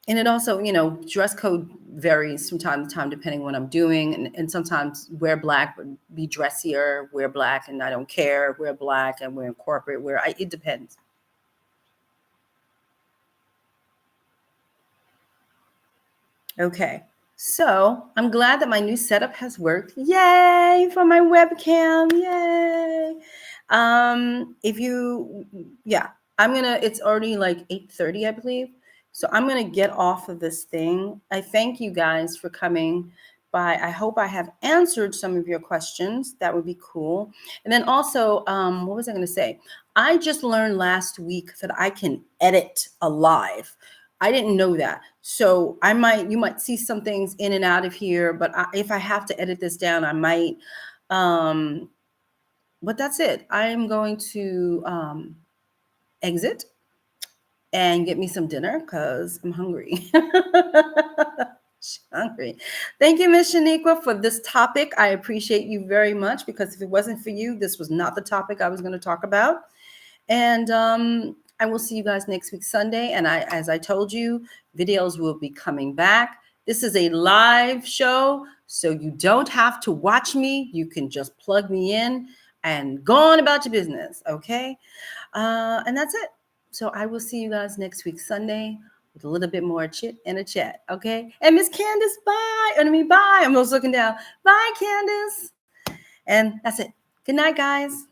And it also, dress code varies from time to time depending on what I'm doing. And sometimes wear black, but be dressier, wear black and I don't care, wear black and wear corporate, it depends. Okay. So I'm glad that my new setup has worked. Yay for my webcam. Yay. It's already like 8:30, I believe. So I'm going to get off of this thing. I thank you guys for coming by. I hope I have answered some of your questions. That would be cool. And then also, what was I going to say? I just learned last week that I can edit a live. I didn't know that. So you might see some things in and out of here, but if I have to edit this down, I might. But that's it. I'm going to exit and get me some dinner because I'm hungry. Hungry. Thank you, Ms. Shaniqua, for this topic. I appreciate you very much because if it wasn't for you, this was not the topic I was going to talk about. And I will see you guys next week, Sunday. And as I told you, videos will be coming back. This is a live show, so you don't have to watch me. You can just plug me in and go on about your business, okay? And that's it. So I will see you guys next week, Sunday, with a little bit more chit and a chat, okay? And Miss Candace, bye. Bye. I'm just looking down. Bye, Candace. And that's it. Good night, guys.